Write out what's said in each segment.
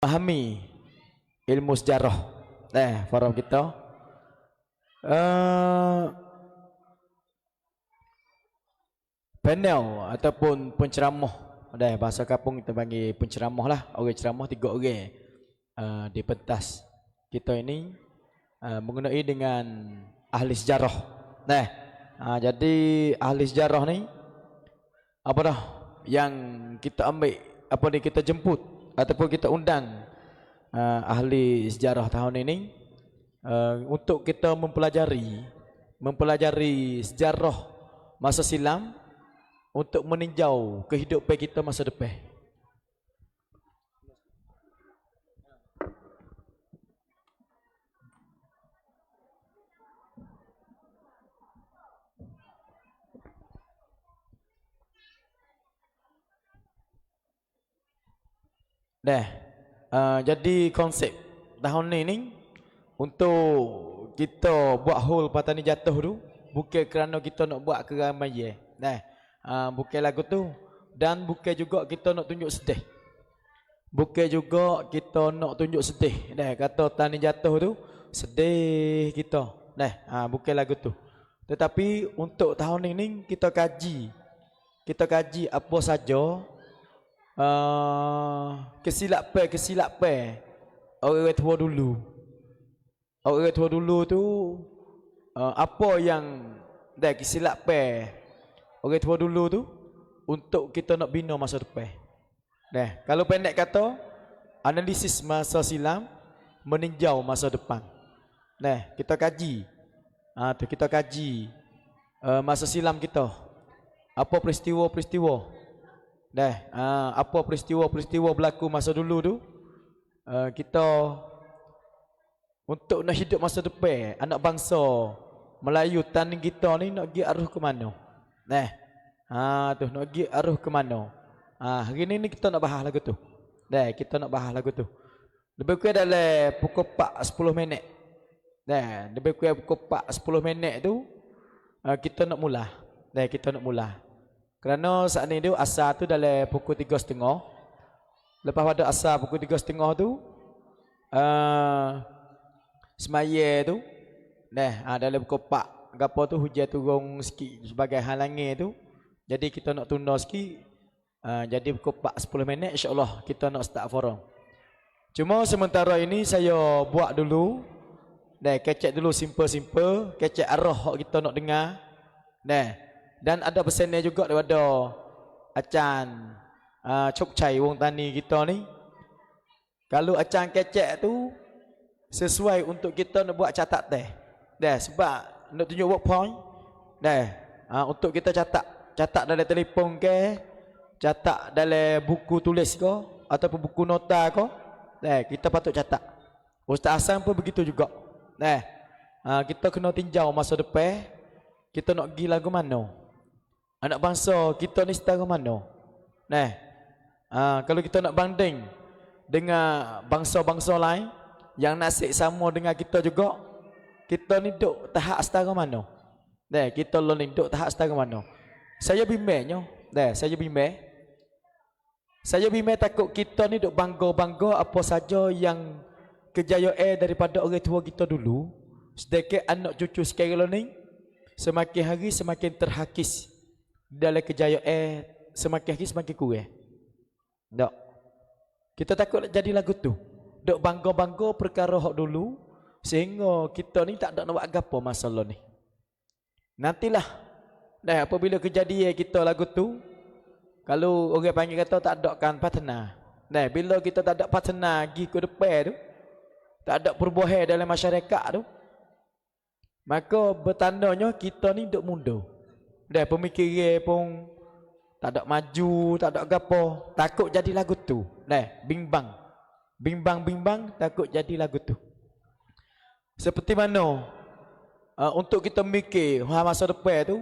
memahami ilmu sejarah. Forum kita panel ataupun penceramah. Bahasa kampung kita panggil penceramah lah. Orang ceramah 3 orang di pentas kita ini mengenai dengan ahli sejarah. Jadi ahli sejarah ni apa dah yang kita ambil, apa ni kita jemput ataupun kita undang ahli sejarah tahun ini untuk kita mempelajari sejarah masa silam untuk meninjau kehidupan kita masa depan. Jadi konsep tahun ini untuk kita buat hol Patani Jatuh tu bukan kerana kita nak buat keramaian. Bukan lagu tu, dan bukan juga kita nak tunjuk sedih. Bukan juga kita nak tunjuk sedih. Kata Tani Jatuh tu sedih kita. Bukan lagu tu. Tetapi untuk tahun ini kita kaji apa saja kesilapan orang tua dulu. Orang tua dulu tu apa yang kesilapan orang tua dulu tu untuk kita nak bina masa depan. Kalau pendek kata, analisis masa silam meninjau masa depan. Kita kaji. Kita kaji masa silam kita. Apa peristiwa-peristiwa? Apa peristiwa-peristiwa berlaku masa dulu tu? Kita untuk nak hidup masa depan, anak bangsa Melayu tanding kita ni nak pergi arah ke mana? Nak pergi arah ke mana? Hari ni kita nak bahas lagu tu. Kita nak bahas lagu tu. Lebih kurang dalam pukul 4 10 minit. Lebih kurang pukul 4 10 minit tu kita nak mula. Kita nak mula. Kerana saat ni tu asar tu dalam pukul 3.30. Lepas pada asar pukul 3.30 tu semaya tu dalam pukul 4 gapo tu hujan turun sikit sebagai halangan tu. Jadi kita nak tunda sikit. Jadi pukul 4 10 minit insya-Allah kita nak start forum. Cuma sementara ini saya buat dulu. Kecek dulu simple-simple, kecek arah kita nak dengar. Dan ada pesannya juga daripada Acan Chok Chai wong tani kita ni. Kalau Acan kecek tu sesuai untuk kita nak buat catatan. Sebab nak tunjuk work point. Untuk kita catat dalam telefon ke, catat dalam buku tulis ke ataupun buku nota ke. Kita patut catat. Ustaz Hasan pun begitu juga. Kita kena tinjau masa depan. Kita nak pergi lagu mana? Anak bangsa kita ni setara mana? Kalau kita nak banding dengan bangsa-bangsa lain yang nasib sama dengan kita juga, kita ni duk tahap setara mana? Kita ni duk tahap setara mana? Saya bimbangnya. Saya bimbang takut kita ni duk bangga-bangga apa saja yang kejayaan daripada orang tua kita dulu. Sedekah anak cucu sekarang ni semakin hari semakin terhakis dalam kejayaan, semakin hari semakin kurang. Kita takut nak jadi lagu tu. Dok bangga-bangga perkara hak dulu sehingga kita ni tak ada nak buat gapo masalah ni. Nantilah apabila kejadian kita lagu tu, kalau orang panggil kata tak ada kan partner. Bila kita tak ada partner pergi ke depan tu, tak ada perubahan dalam masyarakat tu, maka bertandanya kita ni duk mundur. Pemikiran pun tak ada maju, tak ada gapo, takut jadi lagu tu. Bimbang, takut jadi lagu tu. Seperti mana untuk kita mikir masa depan tu,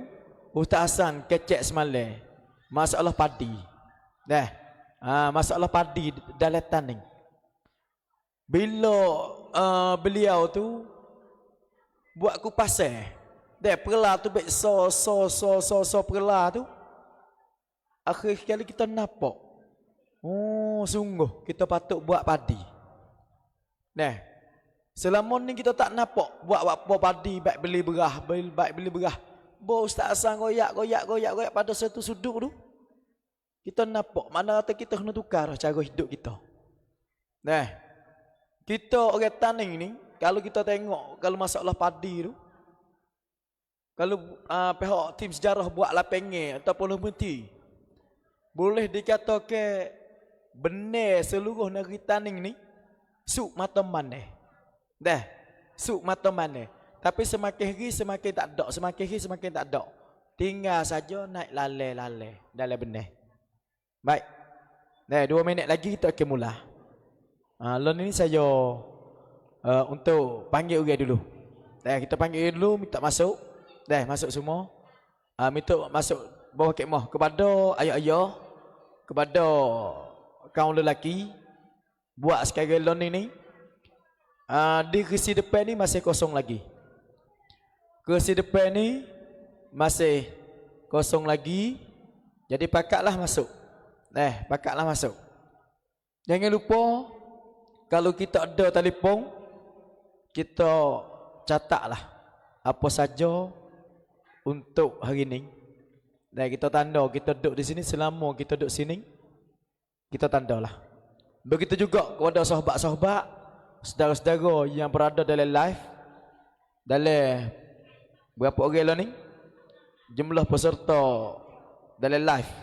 Ustaz Hasan kecek semalam masalah padi. Masalah padi dalam tanah. Bila beliau tu buat kupasan, perla tu baik so perla tu. Akhir sekali kita nampak, sungguh kita patut buat padi. Nah, selama ni kita tak nampak buat apa padi baik beli berah, baik beli berah. Bo Ustaz Hasan goyak pada satu sudut tu. Kita nampak mana kata kita kena tukar cara hidup kita. Nah, kita orang taning ni kalau kita tengok kalau masalah padi tu, kalau pihak tim sejarah buat lapengnya ataupun lementi, boleh dikatakan benar seluruh negeri taning ni suk mata maneh. Dah, suk mata maneh. Tapi semakin hari semakin tak ada, semakin hari semakin tak ada. Tinggal saja naik lalai dalam benar. Baik. Nah, 2 minit lagi kita akan mula. Lalu ni saya untuk panggil orang dulu. Dah, kita panggil dulu, minta masuk. Dah, masuk semua. Minta masuk bawah kemah kepada ayah-ayah, kepada kaum lelaki buat sekarang lalu ni. Di kursi depan ni masih kosong lagi. Kursi depan ni masih kosong lagi. Jadi pakatlah masuk. Pakatlah masuk. Jangan lupa kalau kita ada telefon, kita catatlah apa saja untuk hari ni. Dan kita tanda kita duduk di sini selama kita duduk sini, kita tandalah. Begitu juga kepada sahabat-sahabat, saudara-saudara yang berada dalam live, dalam berapa orang lah ni? Jumlah peserta dalam live.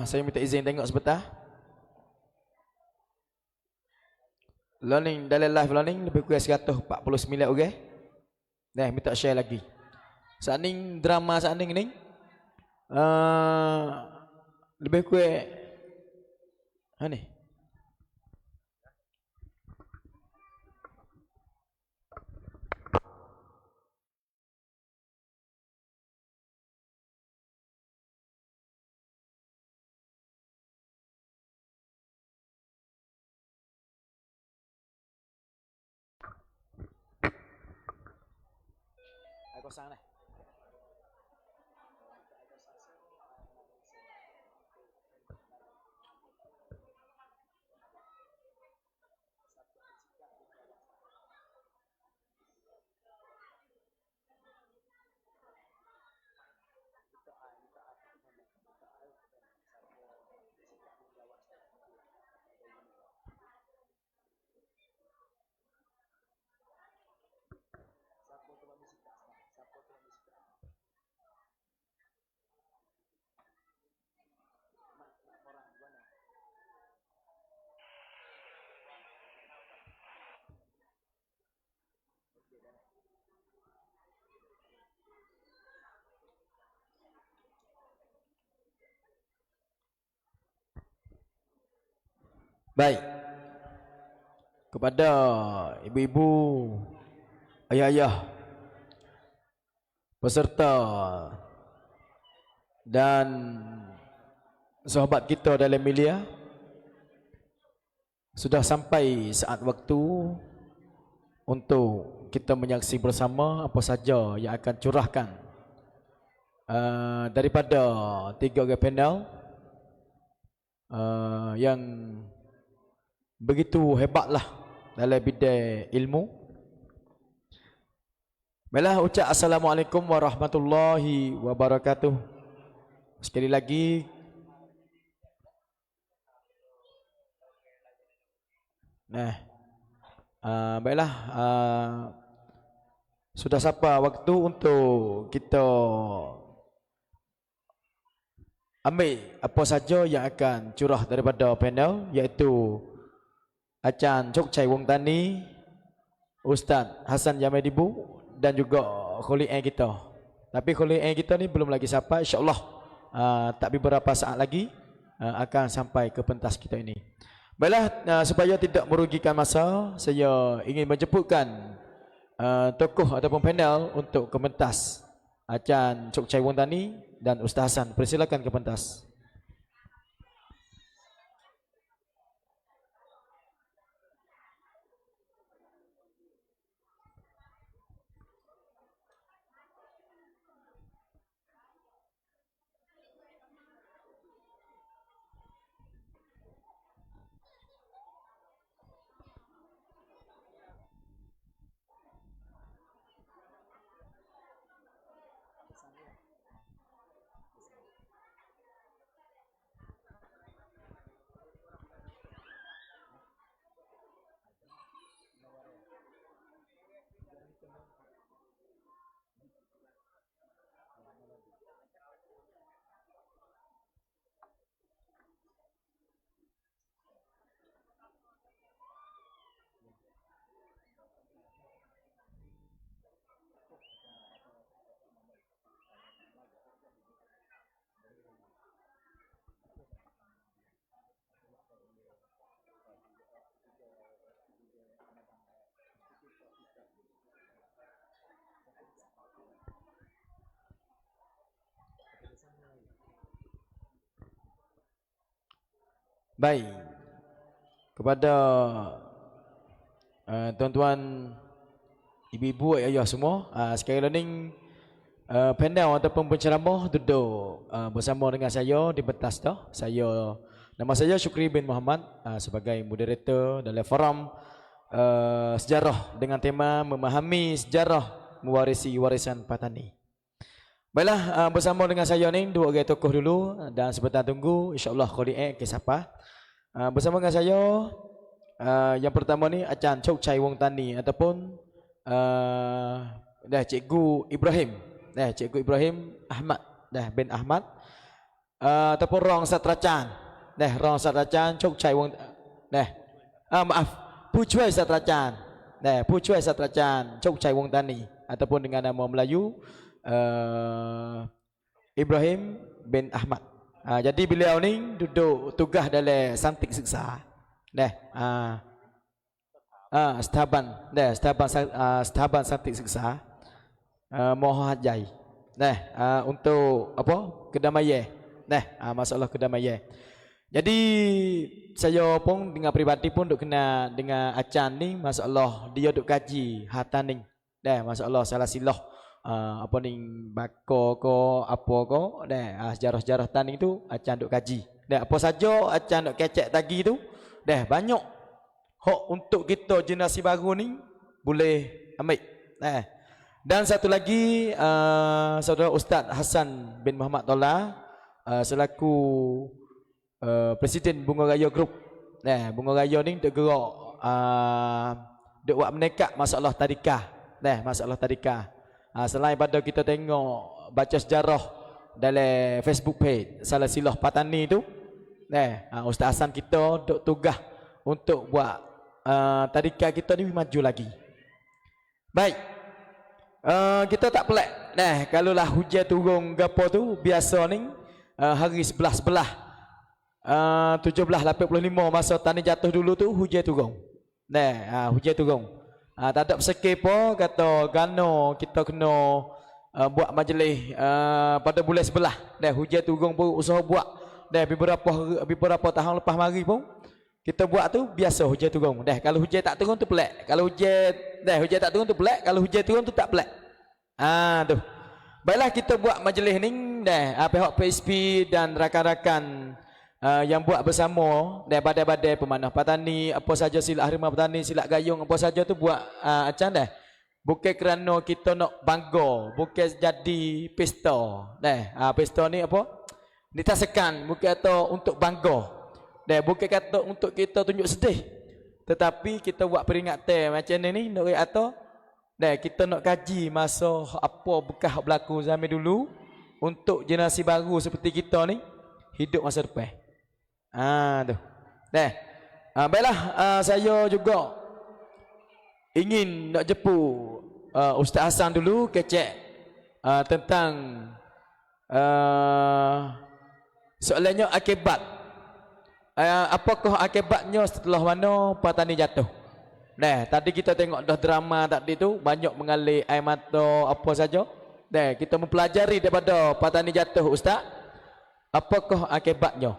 Saya minta izin tengok sebentar. Learning dalam live learning lebih kurang 149 orang. Minta share lagi. Saat ni drama saat ni lebih kurang ni. Aku sana. Baik. Kepada ibu-ibu, ayah-ayah, peserta dan sahabat kita dalam milia, sudah sampai saat waktu untuk kita menyaksi bersama apa saja yang akan curahkan daripada 3 orang panel yang begitu hebatlah dalam bidang ilmu. Baiklah, ucap Assalamualaikum warahmatullahi wabarakatuh. Sekali lagi baiklah, sudah sampai waktu untuk kita ambil apa saja yang akan curah daripada panel, iaitu Acan Chok Chai Wong Tani, Ustaz Hasan Yamedibu dan juga Kholi A kita. Tapi Kholi A kita ni belum lagi sampai, insya-Allah tak beberapa saat lagi akan sampai ke pentas kita ini. Baiklah, supaya tidak merugikan masa, saya ingin menjemputkan tokoh ataupun panel untuk ke pentas. Acan Chok Chai Wong Tani dan Ustaz Hasan, persilakan ke pentas. Baik. Kepada tuan-tuan, ibu-ibu, ayah semua, sekali lagi panel ataupun penceramah duduk bersama dengan saya di pentas tu. Nama saya Syukri bin Muhammad sebagai moderator dalam forum sejarah dengan tema memahami sejarah mewarisi warisan Patani. Baiklah, bersama dengan saya ni dua orang tokoh dulu dan sebentar tunggu insya-Allah kholiq ke siapa. Bersama dengan saya yang pertama ni Acan Chok Chai Wong Tani ataupun Cikgu Ibrahim. Cikgu Ibrahim Ahmad bin Ahmad ataupun Rong Satracan. Rong Satracan Chok Chai Wong maaf, Pucuai Satracan. Pucuai Satracan Chok Chai Wong Tani ataupun dengan nama Melayu Ibrahim bin Ahmad. Jadi beliau ni duduk tugas dalam Santik Siksa. Setaban Santik Siksa. Mohon hajai. Untuk apa? Kedamaian. Masalah kedamaian. Jadi saya pun dengan peribadi pun duk kena dengan Acan ni, masalah dia duk kaji hatan ni. Masalah salah silah apa ni bako ko apa ko sejarah-sejarah tani tu Acan duk kaji. Apa saja Acan duk kecek tagi tu banyak hak untuk kita generasi baru ni boleh ambil. Dan satu lagi saudara Ustaz Hassan bin Muhammad Tola selaku Presiden Bunga Raya Group. Bunga Raya ni duk gerak duk buat menekak masalah tadika. Masalah tadika. Selain pada kita tengok baca sejarah dalam Facebook page Salah Silah Patani tu, Ustaz Hasan kita duk tugas untuk buat tadika kita ni maju lagi. Baik, kita tak pelik. Kalau lah hujan turun gapo tu biasa ni hari 11-11 17:85 masa tani jatuh dulu tu hujan turun. Hujan turun. Tak ada bersekir pun kata gano kita kena buat majlis pada bulan sebelah. Hujan turun pun usaha buat. Beberapa tahun lepas mari pun kita buat tu biasa hujan turun. Kalau hujan tak turun tu pelik. Kalau hujan tak turun tu pelik. Kalau hujan turun tu tak pelik. Tu. Baiklah kita buat majlis ni pihak PSP dan rakan-rakan yang buat bersama badai-badai pemanah Patani, apa saja silap harimau Patani, silap gayung, apa saja tu buat Acan bukan kerana kita nak bangga, bukan jadi pesta. Pesta ni apa? Ditasakan bukan kata untuk bangga. Bukan kata untuk kita tunjuk sedih. Tetapi kita buat peringatan macam ni nak kata kita nak kaji masa apa bekas berlaku zaman dulu untuk generasi baru seperti kita ni hidup masa depan. Tu. Baiklah, saya juga ingin nak jepu Ustaz Hasan dulu kecek tentang soalannya akibat. Apakah akibatnya setelah mana Patani jatuh? Tadi kita tengok dah drama tadi tu banyak mengalir air mata apa saja. Kita mempelajari daripada Patani jatuh Ustaz. Apakah akibatnya?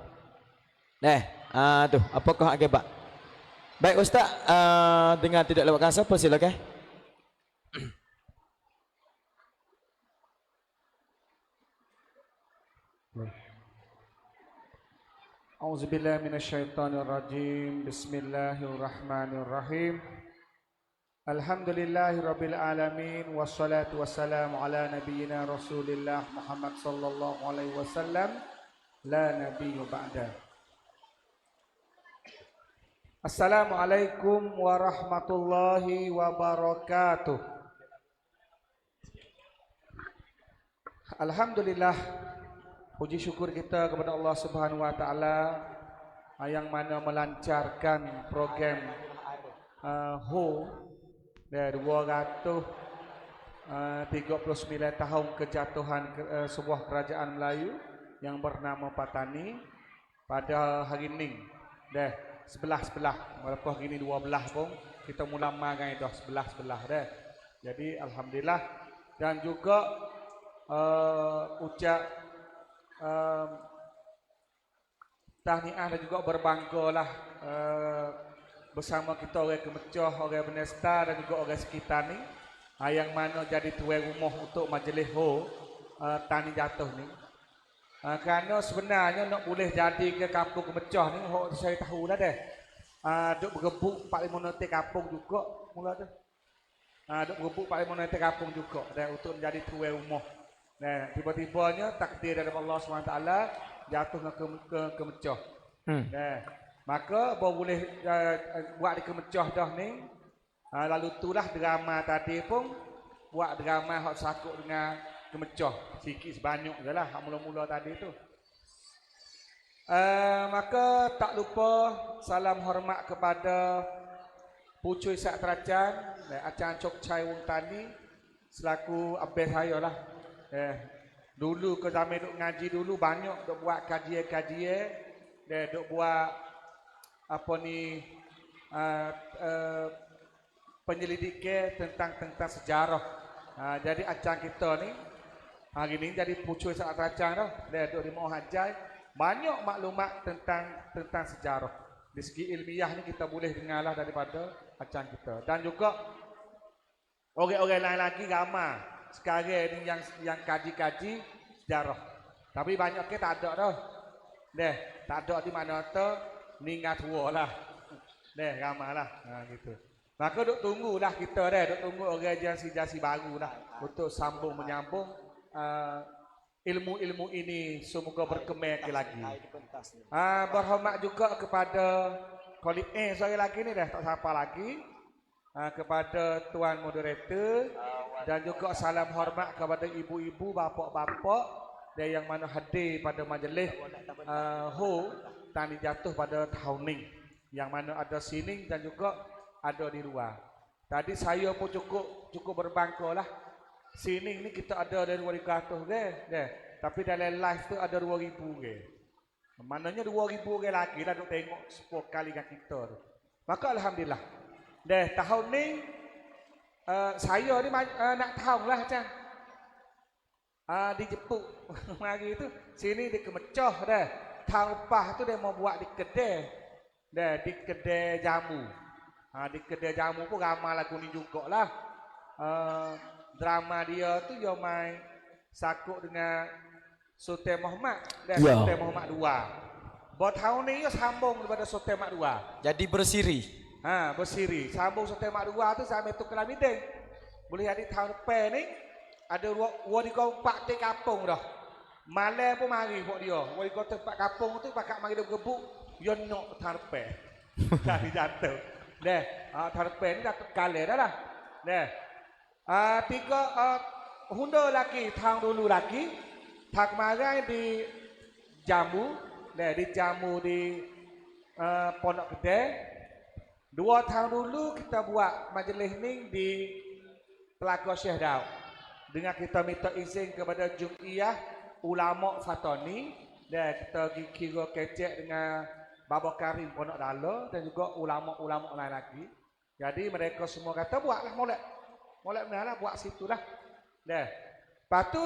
Tu, apakah akibat? Baik Ustaz, dengan tidak lewatkan siapa silakan. Auzubillahi minasyaitonirrajim. Bismillahirrahmanirrahim. Alhamdulillahirabbil alamin wassalatu wassalamu ala nabiyyina Rasulillah Muhammad sallallahu alaihi wasallam la nabiyyu ba'da. Assalamualaikum warahmatullahi wabarakatuh. Alhamdulillah, puji syukur kita kepada Allah Subhanahu wa taala yang mana melancarkan program dari 239 tahun kejatuhan sebuah kerajaan Melayu yang bernama Patani pada hari ini. Sebelah walaupun hari ini 12 pun kita mula magai dah sebelah dah. Jadi alhamdulillah, dan juga ucap tahniah dan juga berbanggalah bersama kita orang Kemecoh, orang Benesta dan juga orang sekitar ni yang mana jadi tuan rumah untuk majlis Tani Jatuh ni. Kerana sebenarnya nak boleh jadi ke kampung Kemecoh ni, saya tahu dah deh. Duk bergebuk 45 nanti kampung juga mula tu. Duk bergebuk 45 nanti kampung juga dan untuk menjadi tuan rumah. Nah, tiba-tibanya takdir dari Allah SWT jatuh ke Kemecoh. Nah, maka boleh buat di Kemecoh dah ni. Lalu itulah drama tadi pun buat drama hak sakut dengan Kemecoh sikit sebanyak je lah hak mula-mula tadi tu. Maka tak lupa salam hormat kepada Pucuy Sak Teracan, Acan Cok Chai Wong Tani selaku abang saya lah. Dulu ke zaman duk ngaji dulu banyak duk buat kajian-kajian, duk buat apa ni penyelidikan tentang sejarah. Jadi Acan kita ni hari ni jadi Pucuy Sak Teracan dah, duk di Mau Hajai. Banyak maklumat tentang sejarah. Di segi ilmiah ni kita boleh dengarlah daripada Acan kita. Dan juga orang-orang lain lagi ramai sekarang ni yang kaji-kaji sejarah. Tapi banyak ke tak ada dah. Tak ada di mana tu ninggal tua lah. Ramai lah. Gitu. Maka duk tunggulah kita duk tunggu orang jasi-jasi baru lah untuk sambung menyambung ilmu-ilmu ini semoga berkembang lagi. Berhormat juga kepada saya lagi ni dah tak siapa lagi. Kepada tuan moderator dan juga salam hormat kepada ibu-ibu, bapa-bapa dan yang mana hadir pada majlis Tani Jatuh pada tahun ni. Yang mana ada sini dan juga ada di luar. Tadi saya pun cukup berbanggalah. Sini ni kita ada 200 tapi dalam live tu ada 2000 ke. Maknanya 2000 ke lagi lah duk tengok 10 kali dengan kita tu. Maka alhamdulillah. Tahun ni saya ni nak tahu lah macam dijemput mari tu sini di Kemecoh dah. Tahun lepas tu dia mau buat di kedai. Di kedai jamu. Di kedai jamu pun ramai lagu ni jugalah. Drama dia tu dia main sakut dengan Sultan Muhammad dan Sultan Muhammad II. Buat tahun ni dia sambung daripada Sultan Muhammad II. Jadi bersiri. Bersiri. Sambung Sultan Muhammad II tu sampai tu Kelamideng. Boleh jadi tahun depan ni ada 24 kampung dah. Malam pun mari buat dia. 24 kampung tu pakak mari dia gebuk dia nak tahun depan. Tadi jatuh. Tahun depan ni dah kalah dah lah. Tiga Honda lagi tahun dulu lagi tahun kemarin di jamu di Pondok Kedai. 2 tahun dulu kita buat majlis ni di Telaga Syekh Daud dengan kita minta izin kepada Jum'iyah Ulama Fatani dan kita kira kecek dengan Baba Karim Pondok Dala dan juga ulama-ulama lain lagi. Jadi mereka semua kata buatlah molek benar lah buat situ lah. Lepas tu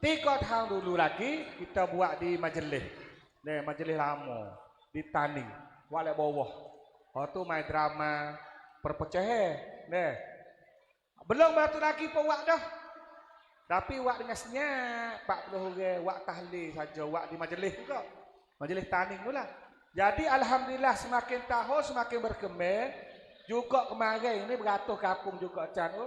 3 tahun dulu lagi kita buat di majlis. Majlis lama di Tani. Buat lek bawah. Tu main drama perpecahan. Belum batu lagi pun buat dah. Tapi buat dengan senyap 40 orang buat tahlil saja buat di majlis juga. Majlis Tani tu lah. Jadi alhamdulillah semakin tahun semakin berkembang. Juga kemarin ni beratus kampung juga Can tu.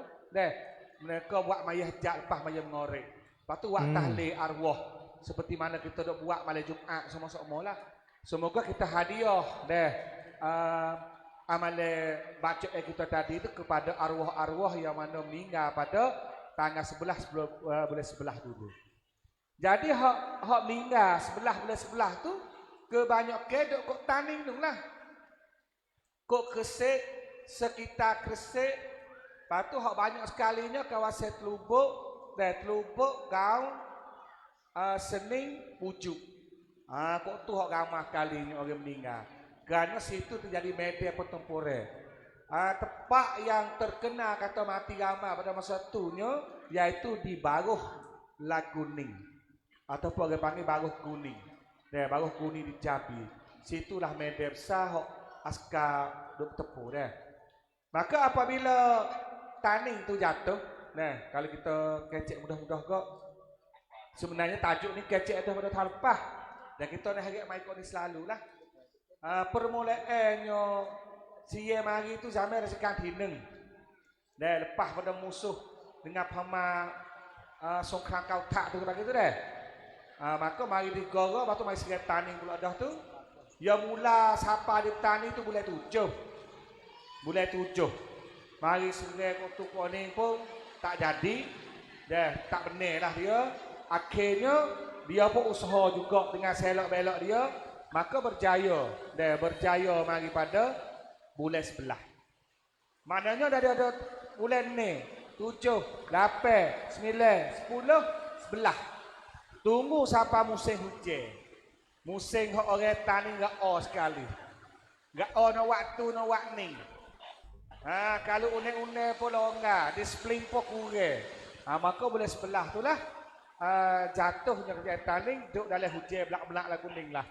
Mereka buat mayah jak lepas mayah mengorek. Lepas tu buat tahlil arwah. Seperti mana kita dok buat malam Jumaat sama-sama lah. Semoga kita hadiah amalan baca kita tadi itu kepada arwah-arwah yang mana meninggal pada tanggal 11 bulan 11 dulu. Jadi hak meninggal 11 bulan 11 tu kebanyakan dok kok Taning tu lah. Kok Kresik sekitar Kresik. Lepas tu hak banyak sekalinya kawasan Telubuk dan Telubuk, Gaun, Sening, Pujuk. Kok tu hak ramai sekalinya orang meninggal. Kerana situ terjadi media pertempuran. Tempat yang terkenal kata mati ramai pada masa itunya iaitu di Baruh Laguning ataupun orang panggil Baruh Kuning. Baruh Kuning di Jambi. Situlah medan besar hok askar duk tepu dah. Maka apabila taning tu jatuh, nah kalau kita kecek mudah-mudah kok sebenarnya tajuk ni kecek dah pada tahun lepas. Dan kita nak harap mai kau ni selalulah. Permulaannya siye mari tu zaman sekan tineng. Dan lepas pada musuh dengan pama songkran kau tak tu bagi tu dah. Maka mari digora, lepas tu mari sekat taning pula dah tu. Ya mula siapa di petani tu bulan 7. Bulan 7. Mari sungai kotu kuning pun tak jadi. Dah tak benar lah dia. Akhirnya dia pun usaha juga dengan selok-belok dia. Maka berjaya. Dah berjaya mari pada bulan 11. Maknanya dari ada bulan ni 7, 8, 9, 10, 11. Tunggu sampai musim hujan. Musim orang tani gak sekali. Gak no waktu no waktu. Kalau une-une pun longgar, disiplin pun kurang. Maka boleh sebelah tu lah jatuhnya kerja tani duduk dalam hujan belak-belak lah kuning lah.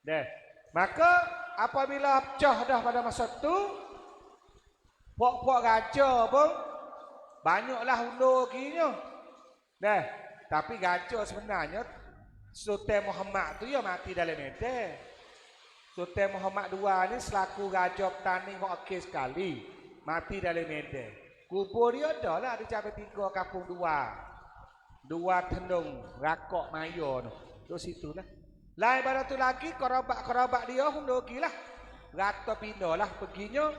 Deh. Maka apabila pecah dah pada masa tu, puak-puak raja pun banyaklah undur kirinya. Deh. Tapi raja sebenarnya Sultan Muhammad tu ya mati dalam medan. Sultan Muhammad II ni selaku raja petani yang okey sekali. Mati dalam medan. Kubur dia dah lah di Cabai 3 Kampung 2. 2 Tendung Rakok Mayo tu. Tu situ lah. Lain pada tu lagi kerabat dia hundur lah. Rata pindah lah perginya.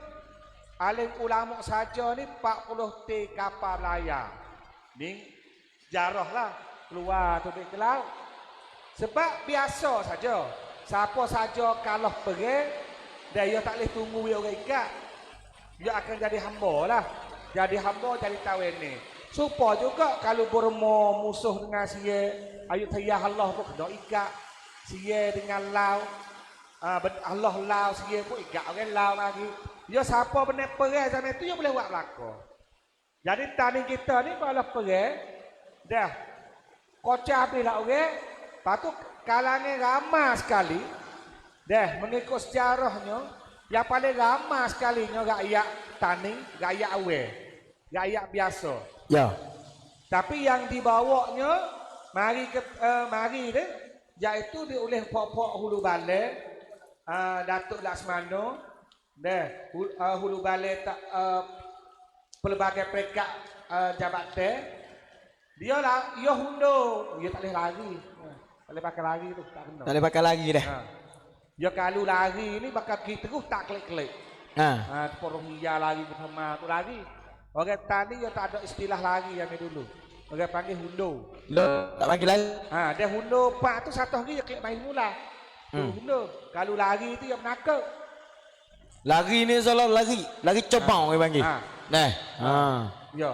Alim ulama saja ni 40 T kapal layar. Ni sejarah lah. Keluar tu ke laut. Sebab biasa saja. Siapa saja kalah pergi, dan dia tak boleh tunggu dia orang ikat. Dia akan jadi hamba lah. Jadi hamba, jadi tawin ni. Supaya juga kalau bermo musuh dengan siye, ayat tayah Allah pun kena ikat. Siye dengan lau. Allah lau, siye pun ikat orang lau lagi. Dia siapa benar pergi zaman tu, dia boleh buat belakang. Jadi tani kita ni kalau pergi, dah. Kocah habis lah orang. Lepas tu kalangan ramai sekali. Dah mengikut sejarahnya. Yang paling ramai sekalinya rakyat tani, rakyat awal. Rakyat biasa. Ya. Tapi yang dibawanya, mari deh. Iaitu dioleh pok-pok hulu balik. Datuk Laksmana. Dah hulu balik pelbagai peringkat jabatan. Dia hundur. Dia tak boleh lari. Tak boleh pakai lari tu, tak kena. Tak boleh pakai lagi dah. Ya kalau lari ni bakal kita terus tak klik-klik. Porong dia lari bersama tu lari. Orang tani dia tak ada istilah lari yang dulu. Orang panggil hundur. Tak panggil lagi. Dia hundur pak tu satu hari dia klik main mula. Hundur. Kalau lari tu yang menakut. Lari ni salah lari cebang orang panggil. Nah. Ya.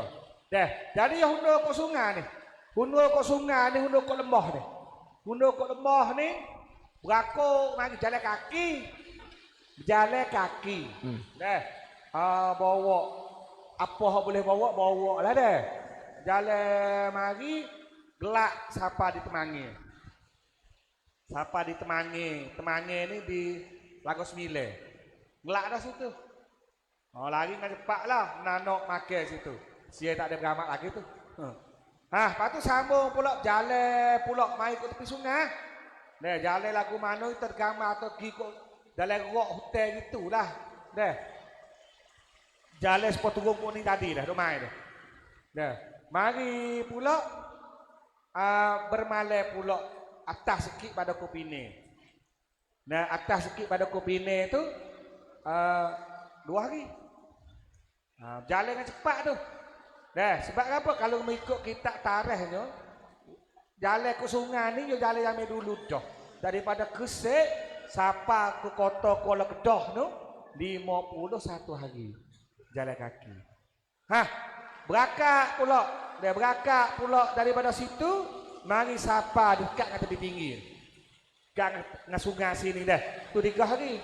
Dah. Jadi dia hundur ke sungai ni. Hundur ke sungai ni, hundur ke lembah ni. Hundur ke lembah ni, berakuk mari jalan kaki. Berjalan kaki. Dah. Bawa apa boleh bawa lah dah. Jalan mari gelak siapa di Temangi. Siapa di Temangi? Temangi ni di Lago Sembilan. Gelak dah situ. Lari dengan cepat lah. Nanok makan situ. Dia tak ada beramat lagi tu. Lepas tu sambung pula jalan pula mai ke tepi sungai. Dah jalan lagu mana tergambar atau pergi ke dalam rock hotel gitulah. Dah. Jalan sepatu rumput ni tadi dah mai dah. Dah. Mari pula bermalam pula atas sikit pada Kopine. Nah, atas sikit pada Kopine tu 2 hari. Jalan dengan cepat tu. Dah, sebab apa? Kalau mengikut kitab tarikhnya, jalan ke sungai ni, dia jalan yang dulu dah. Daripada Kesek, sampai ke kota Kuala Kedah tu, 51 hari. Jalan kaki. Berakak pula. Dia berakak pula daripada situ, mari sapa dekat dengan tepi pinggir. Dekat dengan sungai sini dah. Tu 3 hari.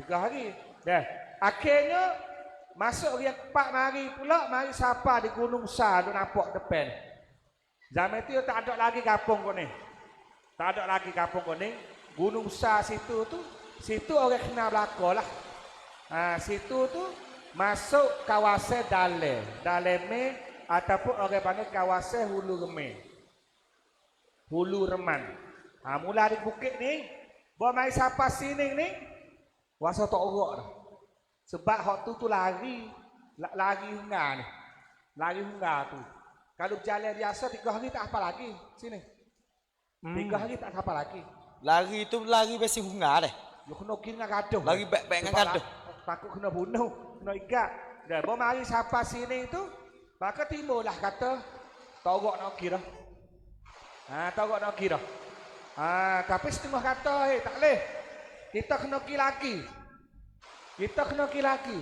3 hari. Dah. Akhirnya, masuk yang 4 mari pula, mari sapa di Gunung Sar, tu nampak depan. Zaman itu tak ada lagi kampung kuning. Tak ada lagi kampung kuning. Gunung besar situ tu, situ orang kenal belaka lah. Situ tu masuk kawasan Daleme ataupun orang panggil kawasan Hulu Remeh. Hulu Reman. Mula di bukit ni, buat mai siapa sini ni, wasa tak orok dah. Sebab hak tu lari hingga ni. Lari hingga tu. Kalau berjalan biasa 3 hari tak apa lagi sini. 3 hari tak apa lagi. Lari tu lari besi hungar deh. Yo kena kira gaduh. Lari baik-baik dengan gaduh. Takut kena bunuh, kena ikat. Dah bawa mari siapa sini tu, maka timbullah kata togok nak kira. Togok nak kira. Tapi setengah kata tak leh. Kita kena kira lagi. Kita kena kira lagi.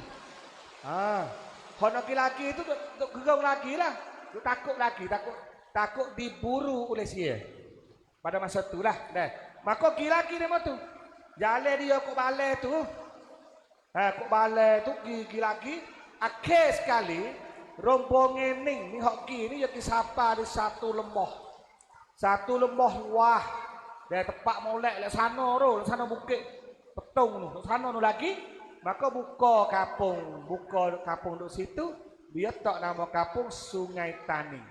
Kalau nak kira lagi itu duk gerong lagi lah. Duk takut lagi, takut diburu oleh sia. Pada masa itulah dah. Maka kira lagi dia tu. Jalan dia kok balai tu. Kok balai tu gigi lagi. Akhir sekali rombongan ni hok ni yang disapa di satu lembah. Satu lembah wah. Dia tepak molek lek sana tu, sana bukit petung tu. Sana tu lagi, maka buka kapung duk situ, dia tak nama kapung Sungai Taning.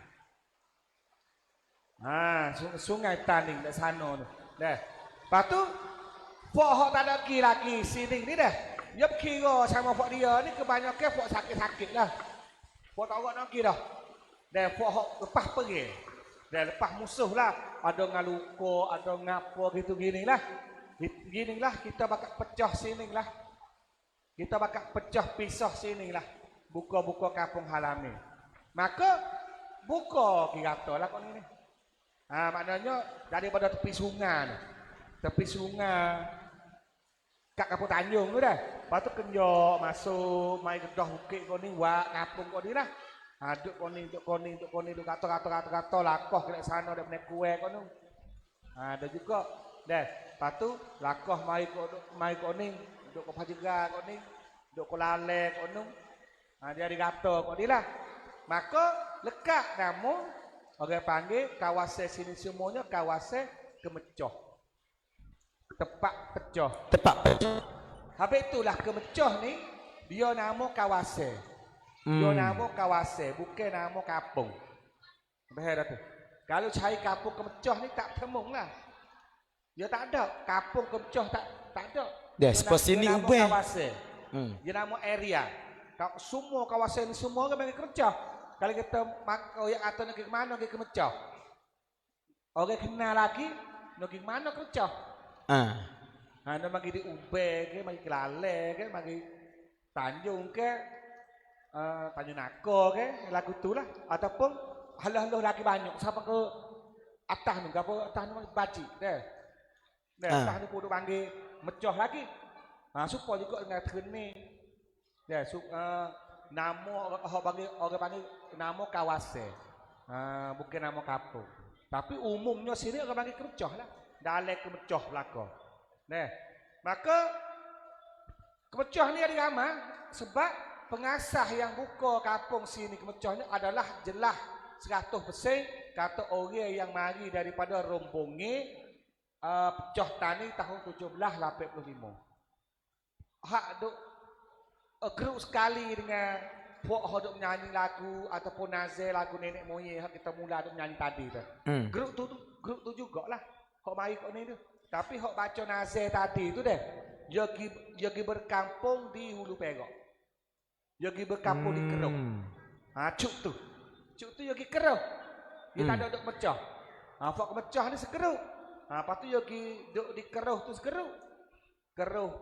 Sungai Taning di sana tu. Dah. Lepas tu pok hok tak ada lagi sini ni dah. Dia kira sama pok dia ni kebanyakan pok sakit-sakit lah. Pok tak nak kira dah. Dah pok hok lepas pergi. Dah lepas musuh lah. Ada ngaluko, ada ngapo gitu gini lah. Gini lah kita bakal pecah sini lah. Kita bakal pecah pisah sini lah. Buka-buka kampung halaman. Maka buka kira lah kau ni. Maknanya daripada tepi sungai. Tepi sungai kat kampung Tanjung tu dah. Lepas tu kenjok masuk mai kedah bukit kau ni wak kampung kau ni lah. Duk koni duk kata lakoh ke sana dak menek kueh kau nu. Ada juga. Dah. Lepas tu lakoh mai kau ni duk ko pajega kau ni, duk ko lale kau nu. Dia dikata kau ni lah. Maka lekat nama orang panggil kawasan sini semuanya kawasan Kemecoh. Tepak pecah. Habis itulah Kemecoh ni dia nama kawasan. Dia nama kawasan, bukan nama kampung. Bahaya tu. Kalau cari kampung Kemecoh ni tak temung lah. Dia tak ada. Kampung Kemecoh tak ada. Dia seperti sini ubah. Dia nama area. Semua kawasan ni semua orang panggil Kemecoh. Kalau kita yang atau nak ke mana ke Kemecoh. Orang kenal lagi nak ke mana Kemecoh. Nak bagi di Ubay ke, bagi Kelale ke, bagi Tanjung ke, Tanjung Nako ke, lagu tu lah. Ataupun halah-halah lagi banyak. Sampai ke atas tu, atas tu baci. Atas tu pun panggil Mecoh lagi. Supaya juga dengan trening. Nama orang panggil nama kawasan. Bukan nama kampung. Tapi umumnya sini orang panggil Kemecoh lah. Dalam Kemecoh belaka. Maka Kemecoh ni ada ramai sebab pengasah yang buka kampung sini Kemecoh ni adalah jelas 100% kata orang yang mari daripada rombongan Pecah Tani tahun 1785. Hak duk geruk sekali dengan puak hak duk menyanyi lagu ataupun nazir lagu nenek moyang hak kita mula duk menyanyi tadi tu. Geruk tu jugalah. Hak mari kau ni tu. Tapi hak baca nazir tadi tu deh. Dia pergi berkampung di Hulu Perak. Dia pergi berkampung di Keruh. Cuk tu dia pergi Keruh. Dia tak ada duk mecah. Fak mecah ni sekeruh. Lepas tu dia pergi duk di Keruh tu sekeruh. Keruh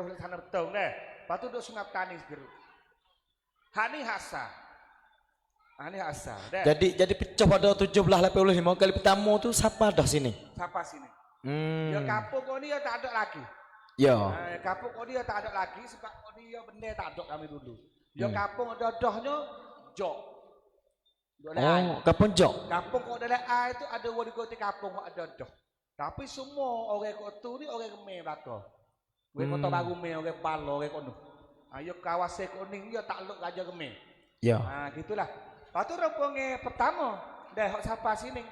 di sana betul deh. Lepas tu duk Sungai Petani sekeruh. Hak ni hasa. Jadi pecah pada 1785 kali pertama tu siapa dah sini? Siapa sini? Dia kampung kau ni dia tak ada lagi. Ya. Kampung kau dia tak ada lagi sebab kau ni dia benda tak ada kami dulu. Dia kampung ada dahnya jok. Kampung jok. Kampung kau dalam air tu ada warga di kampung kau ada dah. Tapi semua orang kau tu ni orang Remeh belaka. Orang Kota Baru Remeh, orang Palo, orang kono. Ayo kawasan kuning dia takluk Raja Remeh. Ya. Gitulah. Lepas tu rombongan pertama dah hok siapa sini.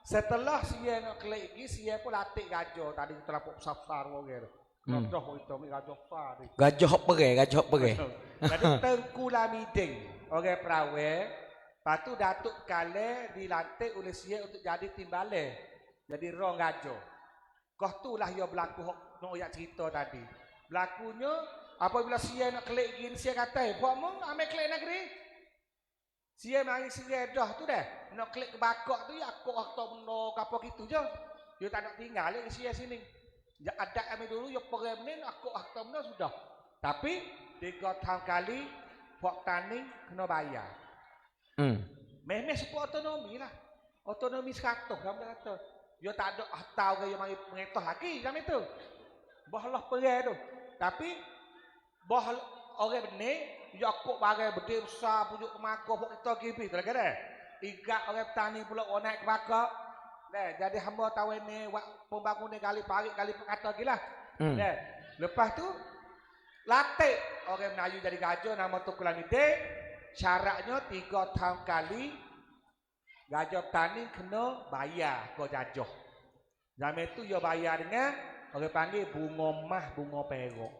Setelah sia nak kelik lagi, sia pun latih gajah. Tadi kita lapuk besar-besar orang. Gajah itu gajah besar. Gajah hok perih, gajah hok perih. Jadi Tengku Lamiding, orang Perawai. Lepas tu Datuk Kale dilantik oleh sia untuk jadi timbale. Jadi rong gajah. Kau tu lah yang berlaku nak oyak cerita tadi. Berlakunya apabila sia nak kelik gini sia kata, "Buat mong ame kelik negeri." Sia mari seredah tu dah. Nak klik ke bakok tu ya aku atau benda apa gitu je. Dia tak nak tinggal lagi sia sini. Ya adat kami dulu ya pergi benin aku atau benda sudah. Tapi 3 tahun kali buat tani kena bayar. Memang support otonomi lah. Otonomi 100 kamu kata. Dia tak ada atau ke yang mari mengetah lagi kami tu. Bahlah pergi tu. Tapi bah orang benih ya kok bagai berdeh besar pujuk ke makau pok kita kipi tu lagi dah. Ikat orang petani pula naik ke bakok. Dah jadi hamba tahu ni pembangun ni kali parik kali kata gilah. Dah. Lepas tu latih orang Melayu jadi gajah nama Tengku Lamiding. Syaratnya 3 tahun kali gajah petani kena bayar ke gajah. Zaman tu dia bayar dengan orang panggil bunga mah bunga perak.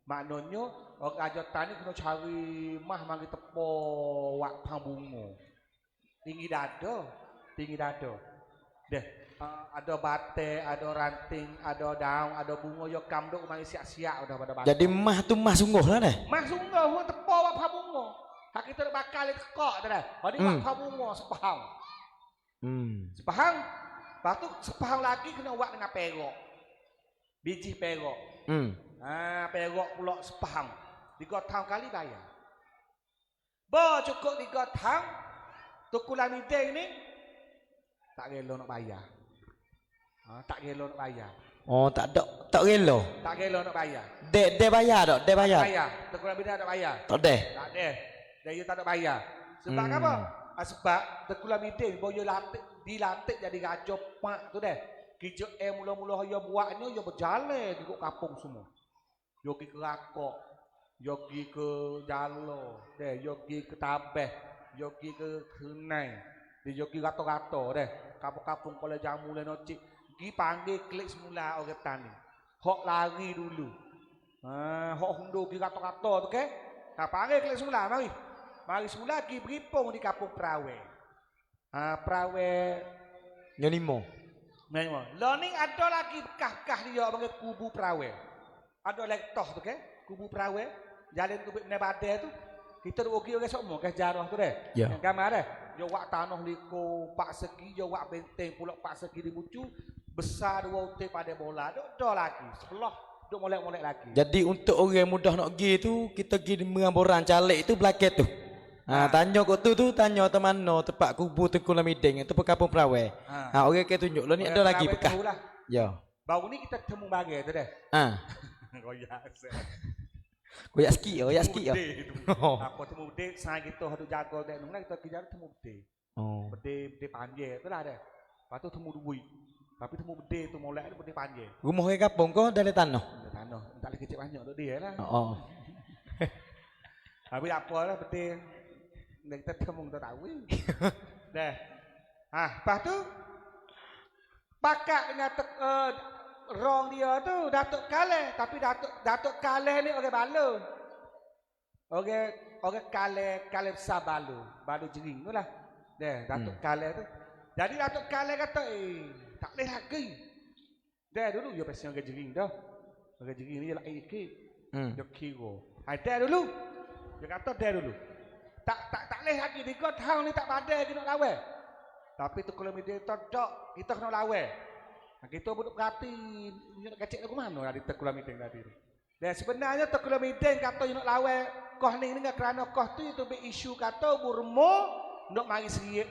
Maknanya orang gajah tani kena cari mah mari tepo wak pang bunga. Tinggi dada. Deh, ada batik, ada ranting, ada daun, ada bunga yo kamduk mari siap-siap dah pada batik. Jadi mah tu mah sungguh lah dah. Mah sungguh pun tepo wak pang bunga. Hak kita bakal kekok dah. Jadi wak pang bunga sepahang. Sepahang. Lepas tu sepahang lagi kena wak dengan perak. Biji perak. Perak pula sepahang. 3 tahun kali bayar. Cukup 3 tahun. Tengku Lamiding ni tak rela nak bayar. Tak rela nak bayar. Oh, tak rela. Tak rela nak bayar. Dek bayar tak? Dek bayar. Bayar. Tengku Lamiding tak bayar. Tak dek. Tak dek. Dia tak nak bayar. Sebab apa? Sebab Tengku Lamiding boyo dilatih jadi gajah pak tu dah. Kijak mula-mula dia buatnya dia berjalan di kampung semua. Dia pergi ke Rakok, dia pergi ke Jalo, dia pergi ke Tabeh, dia pergi ke Kenai, dia pergi rata-rata deh. Kampung-kampung Kuala Jamu dan Nocik, pergi panggil klik semula orang tani. Hok lari dulu. Hok hundu pergi rata-rata tu ke? Panggil klik semula, mari. Mari semula pergi beripung di kampung Perawai. Perawai Yang 5. memang. Learning ada lagi bekas-bekas dia panggil kubu Perawai. Ada lektoh tu kan, kubu Perawai, jalan ke Bukit Badai tu. Kita duk pergi orang semua ke sejarah tu dah. Ya. Yang gambar dah. Dia wak tanah liko 4 segi, dia wak benteng pula 4 segi di bucu, besar 2 utai pada bola. Ada lagi. Sebelah duk molek-molek lagi. Jadi untuk orang mudah nak pergi tu, kita pergi di Mengamboran Calik tu belakang tu. Tanya kau tu tanya ke mana tempat kubu Tengku Lamiding itu Kampung Perawai. Orang ke tunjuk lo ni ada lagi bekas. Ya. Baru ni kita temu bagai tu dah. Royak. Koyak sikit ya. Apa temu bedek sang kita harus jaga dek nunglah kita kejar temu bedek. Bedek panjang tu lah dah. Lepas tu temu duit. Tapi temu bedek tu molek tu bedek panjang. Rumah ke kampung kau dari tanah. Tanah. Tak lagi kecil banyak tu dia lah. Tapi apa lah bedek. Kita temu kita tahu. Dah. Lepas tu pakat dengan rong dia tu Datuk Kale, tapi Datuk Kale ni orang Balu. Orang Kale besar Balu jering tu lah. Datuk Kale tu. Jadi Datuk Kale kata, tak boleh lagi. Dulu dia pasal orang jering dah. Orang jering ni dia lagi sikit. Dia kira. Dah dulu. Dia kata dah dulu. Tak boleh lagi 3 tahun ni tak padai kita nak lawan. Tapi tu kalau media tak kita kena lawan. Kita pun berhati nak kecek ke mana dari Tengku Lamiding tadi. Dan sebenarnya Tengku Lamiding kata nak lawan koh ni dengan kerana koh tu itu isu kata Burma nak mari serie.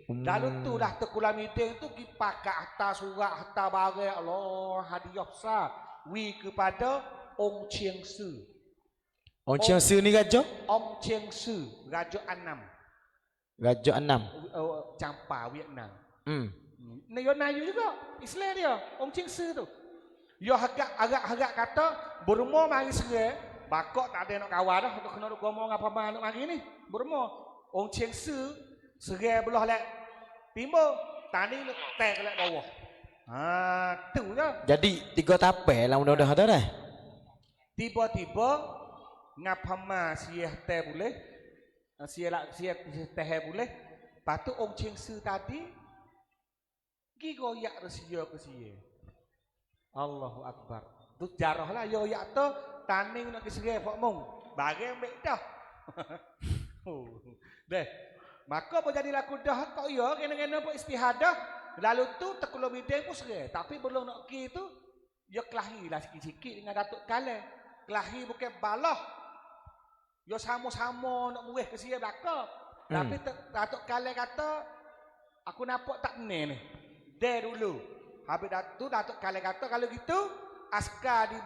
Lalu tu dah Tengku Lamiding tu pergi pakai atas surat harta barang Allah hadiah besar kepada Ong Chieng Su. Ong Chieng Su ni gajah? Ong Chieng Su, Raja Annam. Raja Annam. Campa Vietnam. Nayu juga Islam dia Ong Chieng Su tu. Yo agak kata Burma mari serai, bakok tak ada nak kawal dah, kena nak ngomong apa nak mari ni. Burma Ong Chieng Su serai belah lek timur, taning letak ke bawah. Tu je. Jadi 3 tapel lah mudah-mudahan tu dah. Tiba-tiba ngapama sieh teh boleh. Sieh teh boleh. Patu Om Cheng Sư tadi gi goyak resia ke sieh. Allahu Akbar. Tu jarah lah yo yak tu taning nak kesere fok mung. Bagi ambek dah. Deh. Maka apa jadi laku dah kok yo kena-kena pun istihadah. Lalu tu tekula bideng pun serai. Tapi belum nak pergi tu yo kelahi lah sikit-sikit dengan Datuk Kale. Kelahi bukan balah. Yo sama-sama nak muih ke sia belaka. Tapi Datuk Kale kata aku nampak tak benar ni. Dia dulu. Habis Datuk Kale kata kalau gitu askar di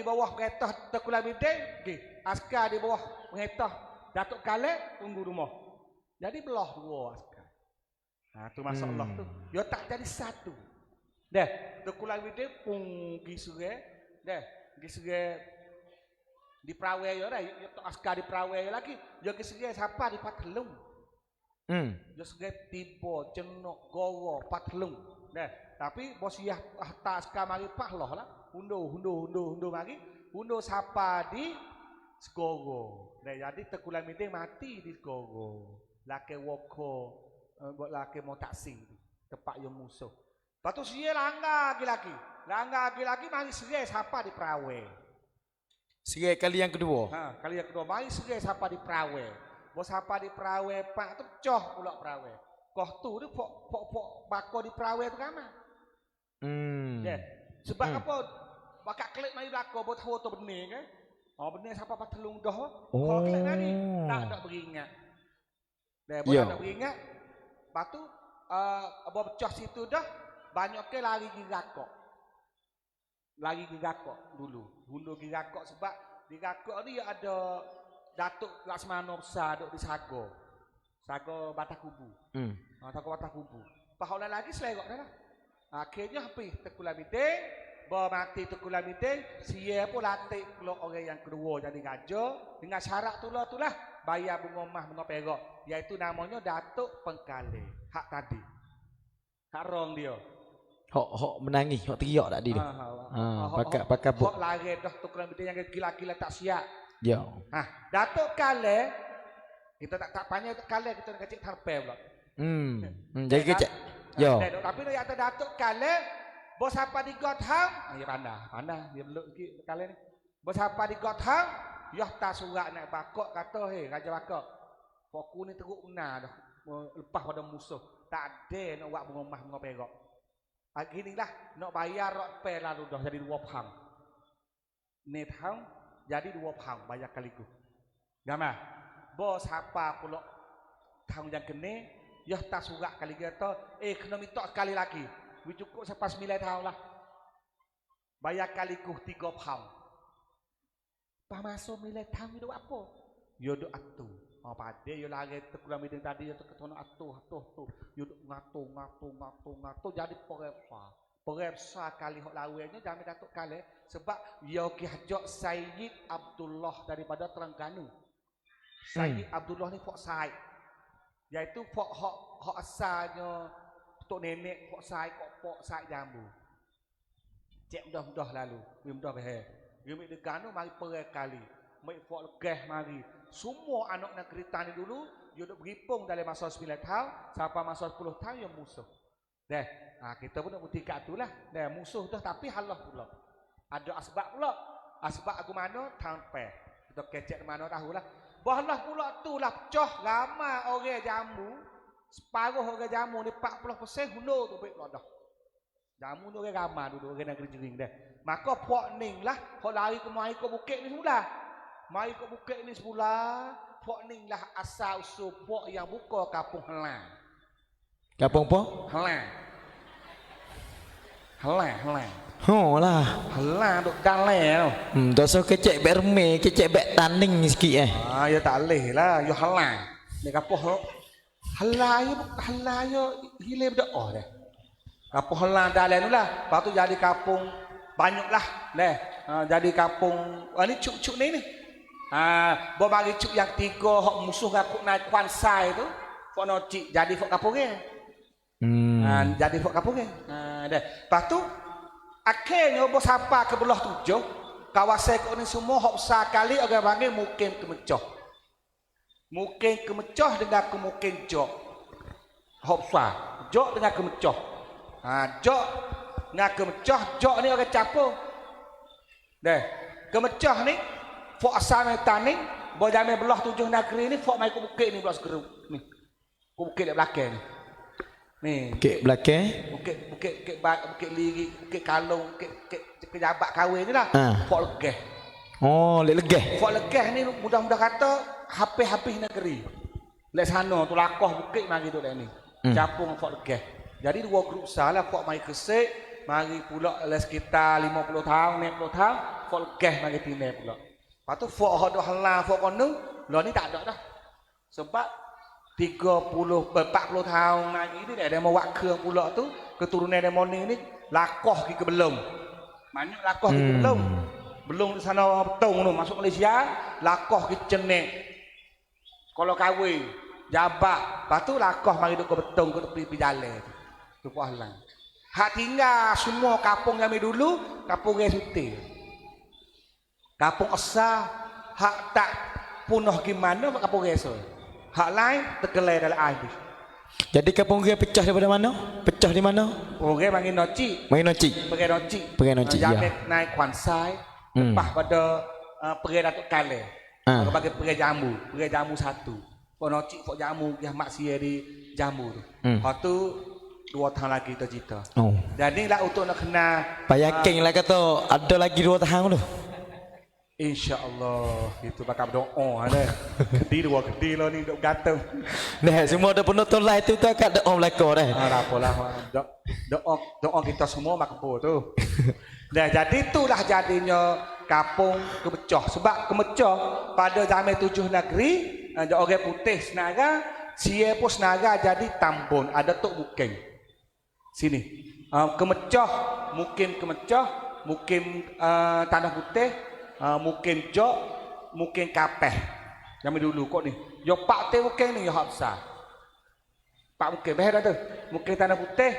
bawah kereta tekula bideng, askar di bawah kereta Datuk Kale tunggu rumah. Jadi belah dua askar. Nah, tu masalah tu. Yo tak jadi satu. Dah, tekula bideng pung gi surai. Dah, gi surai di Prawai yo dah, yo askar di Prawai lagi. Yo gi surai siapa di Pathelung. Yo surai tiba cenok goro Pathelung. Dah, tapi bos yah tak askar mari pahlah lah. Hundo mari. Hundo siapa di Segoro. Dah, jadi tekula bideng mati di Segoro. Laki woko buat laki mau taksi tempat yang musuh. Lepas tu dia langgar lagi mari serai siapa di Prawai. Serai kali yang kedua. Kali yang kedua mari serai siapa di Prawai. Bos siapa di Prawai pak tu coh pula Prawai. Koh tu pok bako di Prawai tu ramai. Yeah. Sebab apa? Bakak klik mari belaka buat tahu tu benih kan. Benih siapa Pathelung dah. Kau klik mari tak beringat. Dah boleh nak beringat. Lepas tu, abang pecah situ dah, banyak ke lari gigakok. Lari gigakok dulu. Hundur gigakok sebab di gigakok ni ada Datuk Laksmana besar duduk di Sago. Sago Batakubu. Sago Batakubu. Pahola lagi selerok dah lah. Akhirnya habis tekula bideng, mati tekula bideng, sia pun latih pula orang yang kedua jadi raja. Dengan syarat tu lah. Bayar bunga perak, iaitu namanya Datuk Pengkale. Hak tadi. Hak rong dia. Hok menangis, hok teriak tadi tu. Pakai buk. Hok lari dah tukang bidang yang gila-gila tak siap. Ya. Datuk Kale kita tak panggil Kale, kita nak kecik tarpe pula. Jadi kecik. Ya. Tapi dia kata Datuk Kale, bos apa di Gotham? Ya pandai dia beluk sikit Kale ni. Bos apa di Gotham? Yah tak surat nak bakok kata Raja Bakok. Foku ni teruk benar dah. Lepas pada musuh. Tak ada nak buat bunga perak. Ginilah nak bayar rot pe lalu dah jadi 2 pound. Ni pound jadi 2 pound bayar kaliku. Gamah. Bos apa pula tahun yang kene yah tak surat kali kata kena minta sekali lagi. We cukup sampai 9 tahun lah. Bayar kaliku 3 pound. Pak masuk milih tahun itu apa? Yo duk atu. Pada yo lagi tekula bideng tadi yo teketono atu. Yo duk ngato jadi perepsa kali hok lawenya jami Datuk Kale sebab yo Ki Hajok Sayyid Abdullah daripada Terengganu. Sayyid Abdullah ni Fok Said. Iaitu hok asalnya tok nenek Fok Said Jambu. Cek mudah lalu, mudah behe. Yumi Terengganu mari perai kali. Mai Fok Legeh mari. Semua anak negeri tani dulu yo duk beripung dalam masa 9 tahun sampai masa 10 tahun yang musuh. Dah, kita pun nak bukti kat itulah. Dah musuh dah tapi halah pula. Ada asbab pula. Asbab aku mana tahun pe. Kita kecek mana tahulah. Bahlah pula tu lah pecah ramai orang jamu. Separuh orang jamu ni 40% hundur tu baik pula dah. Jamu tu orang ramai dulu orang negeri Jering dah. Maka Pok Ning lah, hok lari ke mai ke bukit ni semula. Mai ke bukit ni semula, Pok Ning lah asal usul Pok yang buka kampung Helang. Kampung apa? Helang. Lah. Helang duk dalai tu. Dosa kecek bek reme, kecek bek taning sikit ya tak leh lah, yo Helang. Ni kampung Helang yo hilang berdoa dah. Kampung Helang dalai tu lah. Lepas tu jadi kampung banyaklah leh. Jadi kampung ni cuk ni. Bagi cuk yang 3 hok musuh aku naik Kuan Sai tu. Fok nocik jadi fok kampung ni. Jadi buat kapung ke. Dah. Lepas tu akhirnya bos apa ke belah 7 kawasan kau ni semua hok besar kali orang panggil mungkin kemecah. Mungkin kemecah dengan kemungkin jok. Hok besar. Jok dengan kemecah. Jok dengan kemecah, jok ni orang campur. Dah. Kemecah ni fok asal metan ni boleh jamai belah 7 negeri ni fok mai ke bukit ni belah segeru ni. Ke bukit dekat belakang ni. Ni. Bukit belakang. Bukit Liri, Bukit Kalong, Bukit Pejabat kahwin ni lah. Fok Legeh. Oh, Legeh. Fok Legeh ni mudah-mudah kata habis-habis negeri. Lek sana tu lakoh bukit mari tu ni. Campur Fok Legeh. Jadi dua grup besar lah Fok mai Kesik, mari pula sekitar 50 tahun, 60 tahun, Fok Legeh mari Pinai pula. Lepas tu Fok Hodoh Halang, Fok Kono, lah ni tak ada dah. Sebab 40 tahun lagi ni dia mau wakil pula tu keturunan demoni ni lakoh ke belum. Banyak lakoh ke belum. Belum di sana betung tu masuk Malaysia, lakoh ke Cenek. Kalau kahwin, jabat, lepas tu lakoh mari duk ke betung ke tepi jalan tu. Tu Fok Halang. Hak tinggal semua kampung kami dulu, kampung Rai Sutir. Kampung asal hak tak punah gimana kampung Rai Sutir. Hak lain tergelai dalam air. Jadi kampung Rai pecah daripada mana? Pecah di mana? Orang panggil Noci. Panggil Noci. Pergi Noci. Jamek naik Kuan Sai. Lepas pada Pergi Datuk Kale. Orang panggil Pergi Jamu. Pergi Jamu 1. Pok Noci, Pok Jamu, yang mak sia di Jamu tu. Lepas tu 2 tahun lagi kita cerita. Jadi lah untuk nak kenal. Payaking lah kata ada lagi 2 tahun tu. InsyaAllah itu bakal berdoa ada. Gede dua gede lah ni duk gatal. Dah semua dah penonton live tu akak doa belaka dah. Apalah doa kita semua makbul tu. Dah jadi itulah jadinya kampung kemecah. Sebab kemecah pada zaman 7 negeri orang putih senaga, sia pun senaga jadi Tambun, ada tok Bukeng. Sini. Kemecah, mungkin Tanah Putih, mungkin Jok, mungkin Kapeh. Zaman dulu kok ni. Yo Pak Teh mungkin ni yo hak besar. Pak mungkin behar tu. Mungkin Tanah Putih,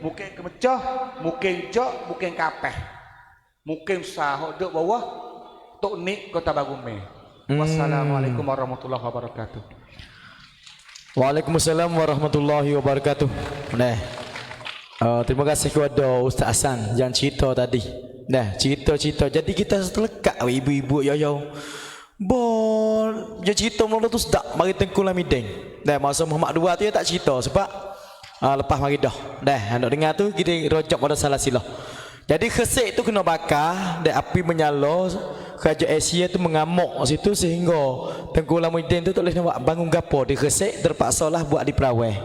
mungkin Kemecah, mungkin Jok, mungkin Kapeh. Mungkin besar hok duk bawah Tok Nik Kota Bagume. Wassalamualaikum warahmatullahi wabarakatuh. Waalaikumsalam warahmatullahi wabarakatuh. Nah. Terima kasih kepada Ustaz Hasan yang cerita tadi. Dah cerita-cerita. Jadi kita terlekat ibu-ibu yo. Bon, dia cerita mula tu sedak mari Tengku Lamideng. Dah masa Muhammad II tu dia tak cerita sebab lepas mari dah. Dah nak dengar tu kita rojak pada salah silah. Jadi Kesik tu kena bakar dan api menyala, Kerajaan Asia tu mengamuk situ sehingga Tengku Lamideng tu tak boleh nak bangun gapo di Kesik, terpaksalah buat di Perawai.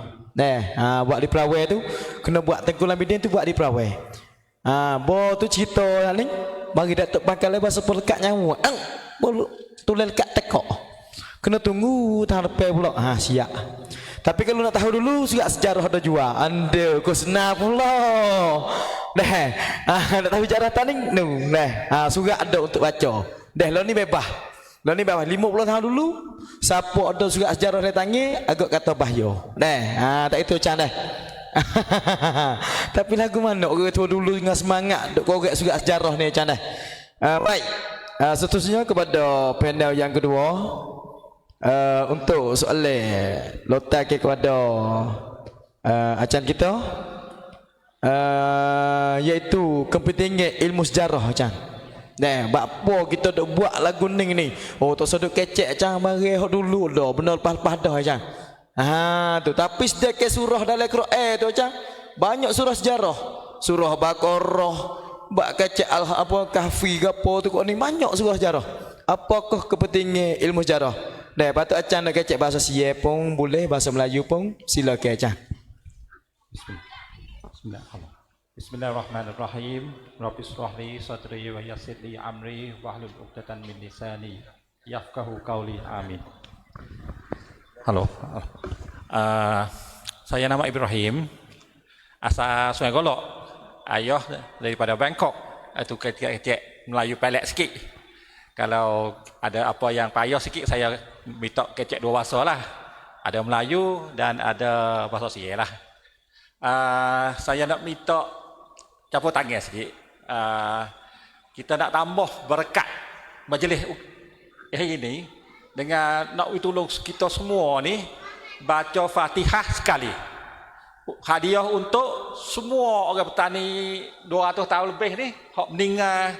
Buat di Perawai tu kena buat Tengku Lamideng tu buat di Perawai. Bo tu cerita ni bagi Datuk Bakal bahasa perlekat nyawa. Tulis lekat tekok. Kena tunggu tahun depan pula. Siap. Tapi kalau nak tahu dulu surat sejarah ada jua. Anda kau senar pula. Nak tahu sejarah tadi nu. Surat ada untuk baca. Lo ni bebas. Lo ni bebas 50 tahun dulu siapa ada surat sejarah dia tangi agak kata bahaya. Tak itu macam dah. Tapi lagu mana orang tua dulu dengan semangat duk korek surat sejarah ni macam dah. Baik. Seterusnya kepada panel yang kedua. Untuk soalan lota kepada acan kita iaitu kepentingan ilmu sejarah acan. Bakpo kita duk buat lagu ni. Tak sedut kecek acan mari dulu dah benar lepas-lepas dah acan. Tu tapi sedekah surah dalam Quran tu acan banyak surah sejarah. Surah Baqarah, bak kecek Kahfi gapo tu kok ni banyak surah sejarah. Apakah kepentingan ilmu sejarah? Patut acan nak kecek bahasa Sia pun boleh, bahasa Melayu pun silakan acan. Bismillahirrahmanirrahim. Rabbi shrah li sadri wa yassir li amri wahlul 'uqdatam min lisani yafqahu qawli. Amin. Halo. Saya nama Ibrahim. Asal Sungai Golok. Ayah daripada Bangkok. Itu kecek Melayu pelek sikit. Kalau ada apa yang payah sikit saya minta kecek 2 bahasa lah. Ada Melayu dan ada bahasa Sia lah. Saya nak minta capur tangan sikit. Kita nak tambah berkat majlis hari ini dengan nak tolong kita semua ni baca Fatihah sekali. Hadiah untuk semua orang petani 200 tahun lebih ni, hak meninggal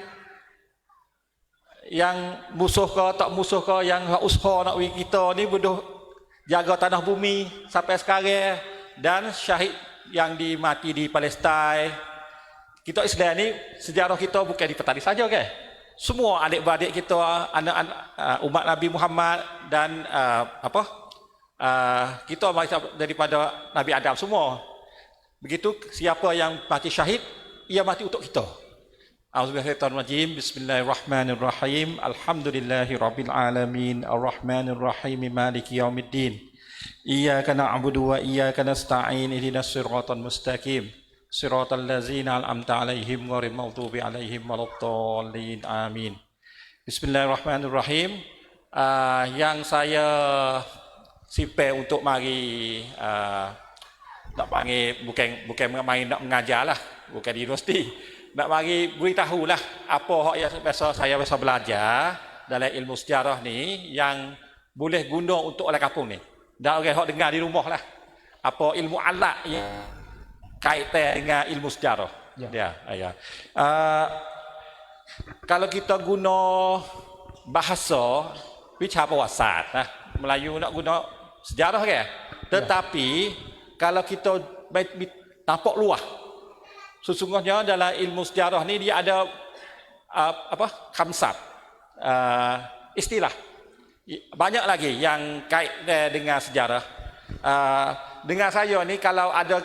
yang musuh ke tak musuh ke, yang hak usaha nak bagi kita ni bodoh jaga tanah bumi sampai sekarang, dan syahid yang dimati di Palestin. Kita Islam ni sejarah kita bukan di petani saja ke. Semua adik-beradik kita, anak-anak umat Nabi Muhammad dan kita daripada Nabi Adam semua. Begitu siapa yang mati syahid, ia mati untuk kita. A'udzubillahi Bismillahirrahmanirrahim. Alhamdulillahirabbil alamin. Arrahmanirrahim. Maliki yaumiddin. Iyyaka na'budu wa iyyaka nasta'in. Ihdinas siratal mustaqim. Siratal ladzina an'amta 'alaihim ghairil maghdubi 'alaihim waladdallin. Amin. Bismillahirrahmanirrahim. Yang saya sipir untuk mari nak panggil bukan main nak mengajar lah, bukan di universiti. Nak mari beritahulah apa hak yang saya biasa belajar dalam ilmu sejarah ni yang boleh guna untuk orang kampung ni. Dan orang hak dengar di rumah lah. Apa ilmu alat yang kaitan dengan ilmu sejarah. Ya. Kalau kita guna bahasa bicara wasat, Melayu nak guna sejarah ke? Tetapi kalau kita nampak luas, sesungguhnya dalam ilmu sejarah ni dia ada khamsat, istilah. Banyak lagi yang kait dengan sejarah. Dengan saya ni kalau ada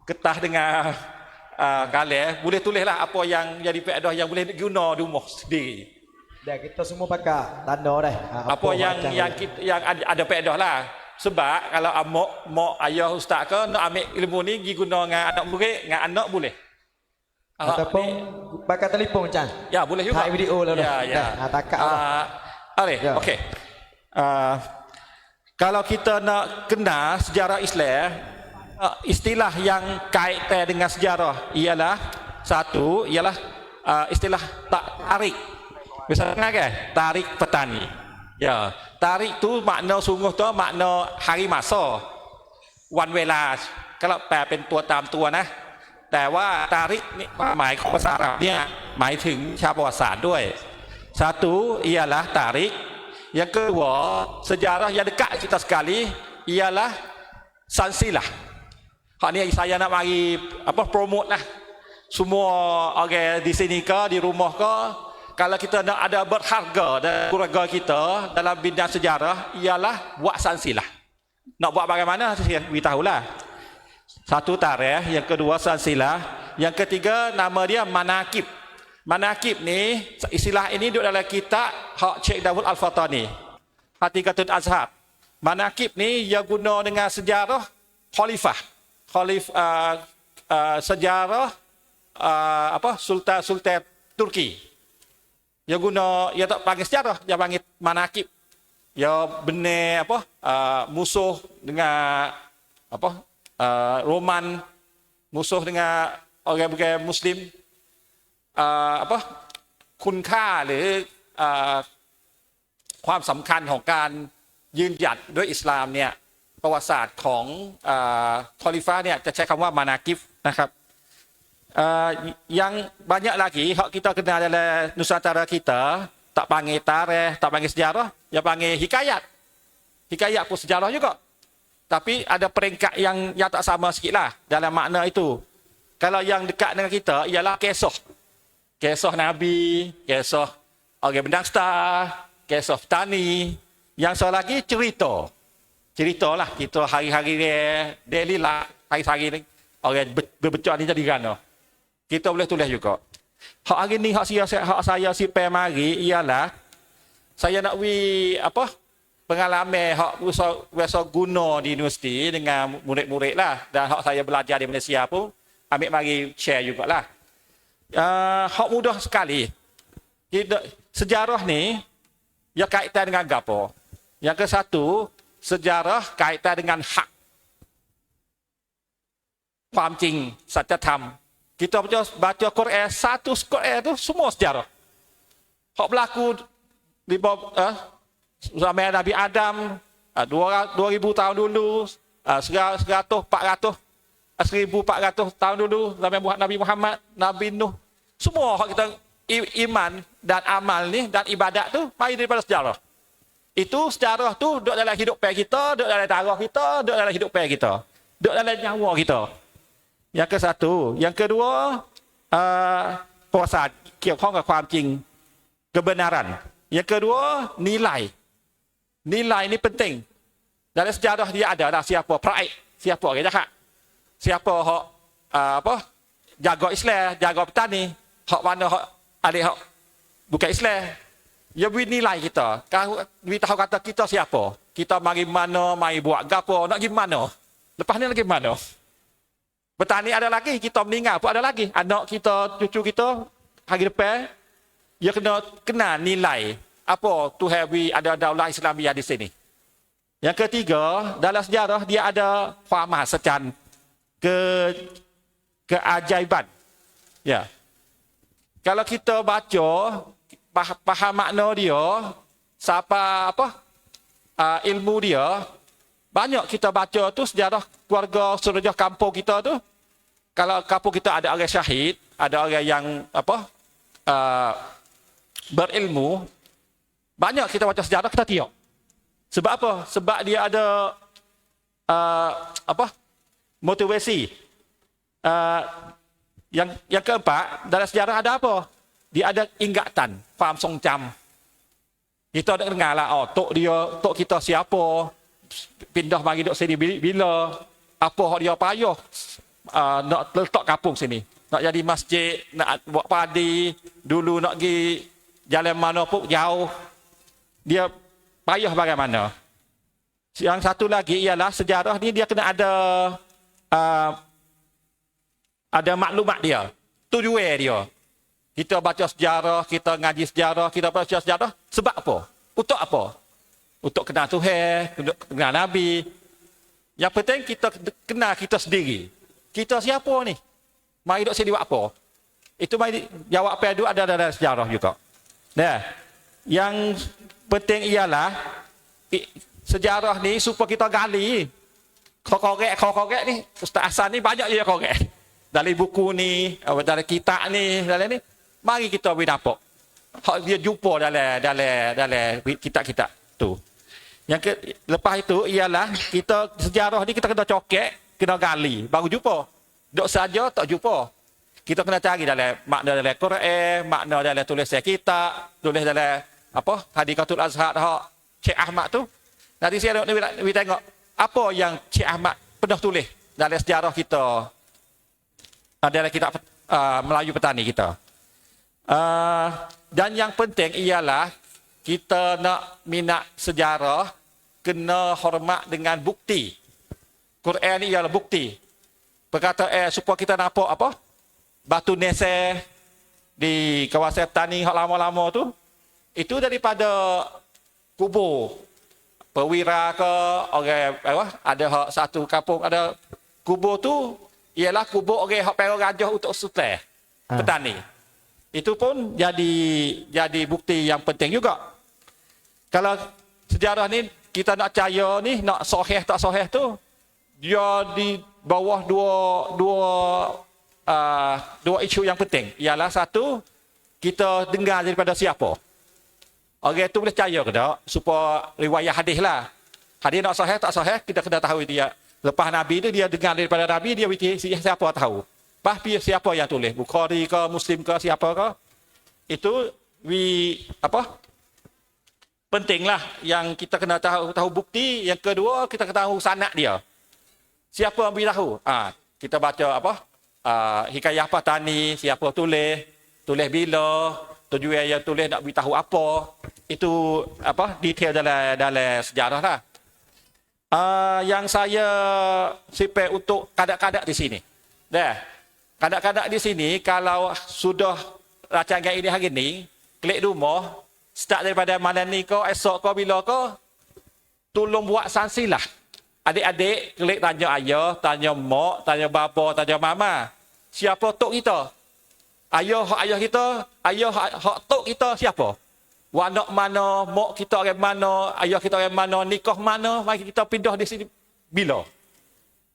getah dengan galih, boleh tulislah apa yang jadi faedah yang boleh guna di rumah sendiri. Dah kita semua pakai tanda dah. Apa yang ada faedah lah. Sebab kalau mak ayah ustaz ke nak ambil ilmu ni pergi guna dengan anak murid, dengan anak boleh. Ataupun pakai telefon macam. Ya, boleh juga. Hai video lah. Ya. Takak lah. Okey. Kalau kita nak kenal sejarah Islam, istilah yang kaitan dengan sejarah ialah istilah tarik. Misalnya kan, tarik petani. Ya, tarik tu makna sungguh tu makna hari masa. One way lah. Kalau แปลเป็นตัวตามตัวนะ แต่ว่า tarik นี่หมายของภาษาอาหรับเนี่ยหมายถึงชาวประวัติศาสตร์ด้วย Satu ialah tarik. Yang kedua, sejarah yang dekat kita sekali ialah sansilah. Hak ni saya nak mari promote lah. Semua orang di sini ke, di rumah ke, kalau kita nak ada berharga dalam keluarga kita dalam bidang sejarah ialah buat sansilah. Nak buat bagaimana saya beritahulah. Satu tarikh, yang kedua sansilah, yang ketiga nama dia manakib. Manakib ni istilah ini duduk dalam kitab hak Syekh Dawud Al-Fatani. Hatikatul Azhar. Manakib ni ia guna dengan sejarah khalifah. Sejarah sultan Turki. Dia guna, dia tak panggil sejarah, dia panggil manakib. Dia benar musuh dengan Roman, musuh dengan orang bukan Muslim. คุณค่าหรือความสำคัญของการยืนหยัดด้วยอิสลามเนี่ยประวัติศาสตร์ของคอลิฟ้าเนี่ยจะใช้คำว่ามานากิฟนะครับ yang banyak lagi hak kita kenal dalam Nusantara kita tak panggil tarikh, tak panggil sejarah, dia panggil hikayat. Hikayat pun sejarah juga. Tapi ada peringkat yang tak sama sikitlah dalam makna itu. Kalau yang dekat dengan kita ialah kisah. Kisah Nabi, kisah orang berdangsa, kisah petani. Yang satu lagi cerita. Ceritalah kita hari-hari daily lah, hari-hari ni orang berbecak ni jadi gana. Kita boleh tulis juga. Hak hari ni hak saya sipai mari ialah saya nak pengalaman hak biasa guna di universiti dengan murid-murid lah, dan hak saya belajar di Malaysia pun ambil mari share jugalah. Hak mudah sekali. Sejarah ni ia kaitan dengan gapo? Yang ke satu, sejarah kaitan dengan hak. ความจริงสัจธรรม kita baca Quran, satu Quran tu semua sejarah. Hak berlaku di zaman Nabi Adam 2000 tahun dulu, 100, 400, 1400 tahun dulu, zaman Nabi Muhammad, Nabi Nuh. Semua hak kita iman dan amal ni dan ibadat tu mari daripada sejarah. Itu sejarah tu duduk dalam hidup kita, duduk dalam darah kita, duduk dalam hidup kita, duduk dalam nyawa kita. Yang ke satu, yang kedua, ประวัติศาสตร์เกี่ยวข้องกับความจริง kebenaran. Yang kedua, nilai. Nilai ni penting. Dalam sejarah dia ada dah siapa praik, siapa orang jahat. Siapa hak jaga Islam, jaga petani, hak mana hak adik hak bukan Islam. Dia beri nilai kita. Kalau tahu kata kita siapa, kita mari mana, mari buat gapo, nak pergi mana. Lepas ni nak pergi mana? Petani ada lagi, kita meninggal pun ada lagi. Anak kita, cucu kita, hari depan, dia kena nilai apa Tuhan beri ada daulah Islamiah di sini. Yang ketiga, dalam sejarah dia ada faham secan keajaiban. Ya. Kalau kita baca faham makna dia, siapa ilmu dia, banyak kita baca tu sejarah keluarga surjah kampung kita tu. Kalau kampung kita ada orang syahid, ada orang yang berilmu, banyak kita baca sejarah kita tengok. Sebab apa? Sebab dia ada motivasi. Yang keempat, dalam sejarah ada apa? Dia ada ingatan, faham song jam. Kita ada dengar lah, tok kita siapa, pindah mari duduk sini bila, apa dia payah nak letak kampung sini, nak jadi masjid, nak buat padi, dulu nak pergi jalan mana pun jauh, dia payah bagaimana. Yang satu lagi ialah sejarah ni dia kena ada maklumat dia, tujuan dia. Kita baca sejarah, kita ngaji sejarah, kita baca sejarah sebab apa? Untuk apa? Untuk kenal Tuhan, kenal Nabi. Yang penting kita kenal kita sendiri. Kita siapa ni? Mari duduk sini buat apa? Itu mari jawab apa itu ada dalam sejarah juga. Nah, yang penting ialah sejarah ni supaya kita gali. Korek ni, Ustaz Hasan ni banyak je korek. Dari buku ni, dari kitab ni, dalam ni, mari kita boleh dapat. Hak dia jumpa dalam kitab-kitab tu. Lepas itu ialah kita sejarah ni kita kena cokek, kena gali, baru jumpa. Dok saja tak jumpa. Kita kena cari dalam makna dalam Quran, makna dalam tulisan kitab, tulis dalam Hadikatul Azhar hak Syekh Ahmad tu. Nanti saya nak tengok apa yang Syekh Ahmad pernah tulis dalam sejarah kita. Dalam kitab Melayu Petani kita. Dan yang penting ialah kita nak minat sejarah kena hormat dengan bukti. Quran ni ialah bukti. Perkataan supaya kita nampak apa? Batu Neseh di kawasan Petani hak lama-lama tu, itu daripada kubur perwira ke orang ada hak satu kampung ada kubur tu ialah kubur orang hak perang gajah untuk sultan petani. Itu pun jadi bukti yang penting juga. Kalau sejarah ni kita nak percaya ni, nak sahih tak sahih tu, dia di bawah dua isu yang penting. Ialah satu, kita dengar daripada siapa. Orang tu boleh percaya ke tak? Supaya riwayat hadis lah. Hadis nak sahih tak sahih, kita kena tahu dia. Lepas Nabi tu dia dengar daripada Nabi, dia siapa tahu. Lepas siapa yang tulis, Bukhari ke, Muslim ke, siapa ke. Itu pentinglah yang kita kena tahu bukti. Yang kedua, kita kena tahu sanad dia. Siapa yang beritahu? Kita baca hikayah petani, siapa tulis bila, tujuan yang tulis nak beritahu apa. Itu detail dalam sejarah lah. Yang saya sipir untuk kadang-kadang di sini. Kadang-kadang di sini kalau sudah rancangan ini hari ni, klik rumah, start daripada malam ni ke, esok ke, bila ke, tolong buat sanksi lah. Adik-adik kelik tanya ayah, tanya mak, tanya bapa, tanya mama. Siapa tok kita? Ayah hak ayah kita, ayah hak tok kita siapa? Wanak mana, mak kita orang mana, ayah kita orang mana, nikah mana, mari kita pindah di sini bila?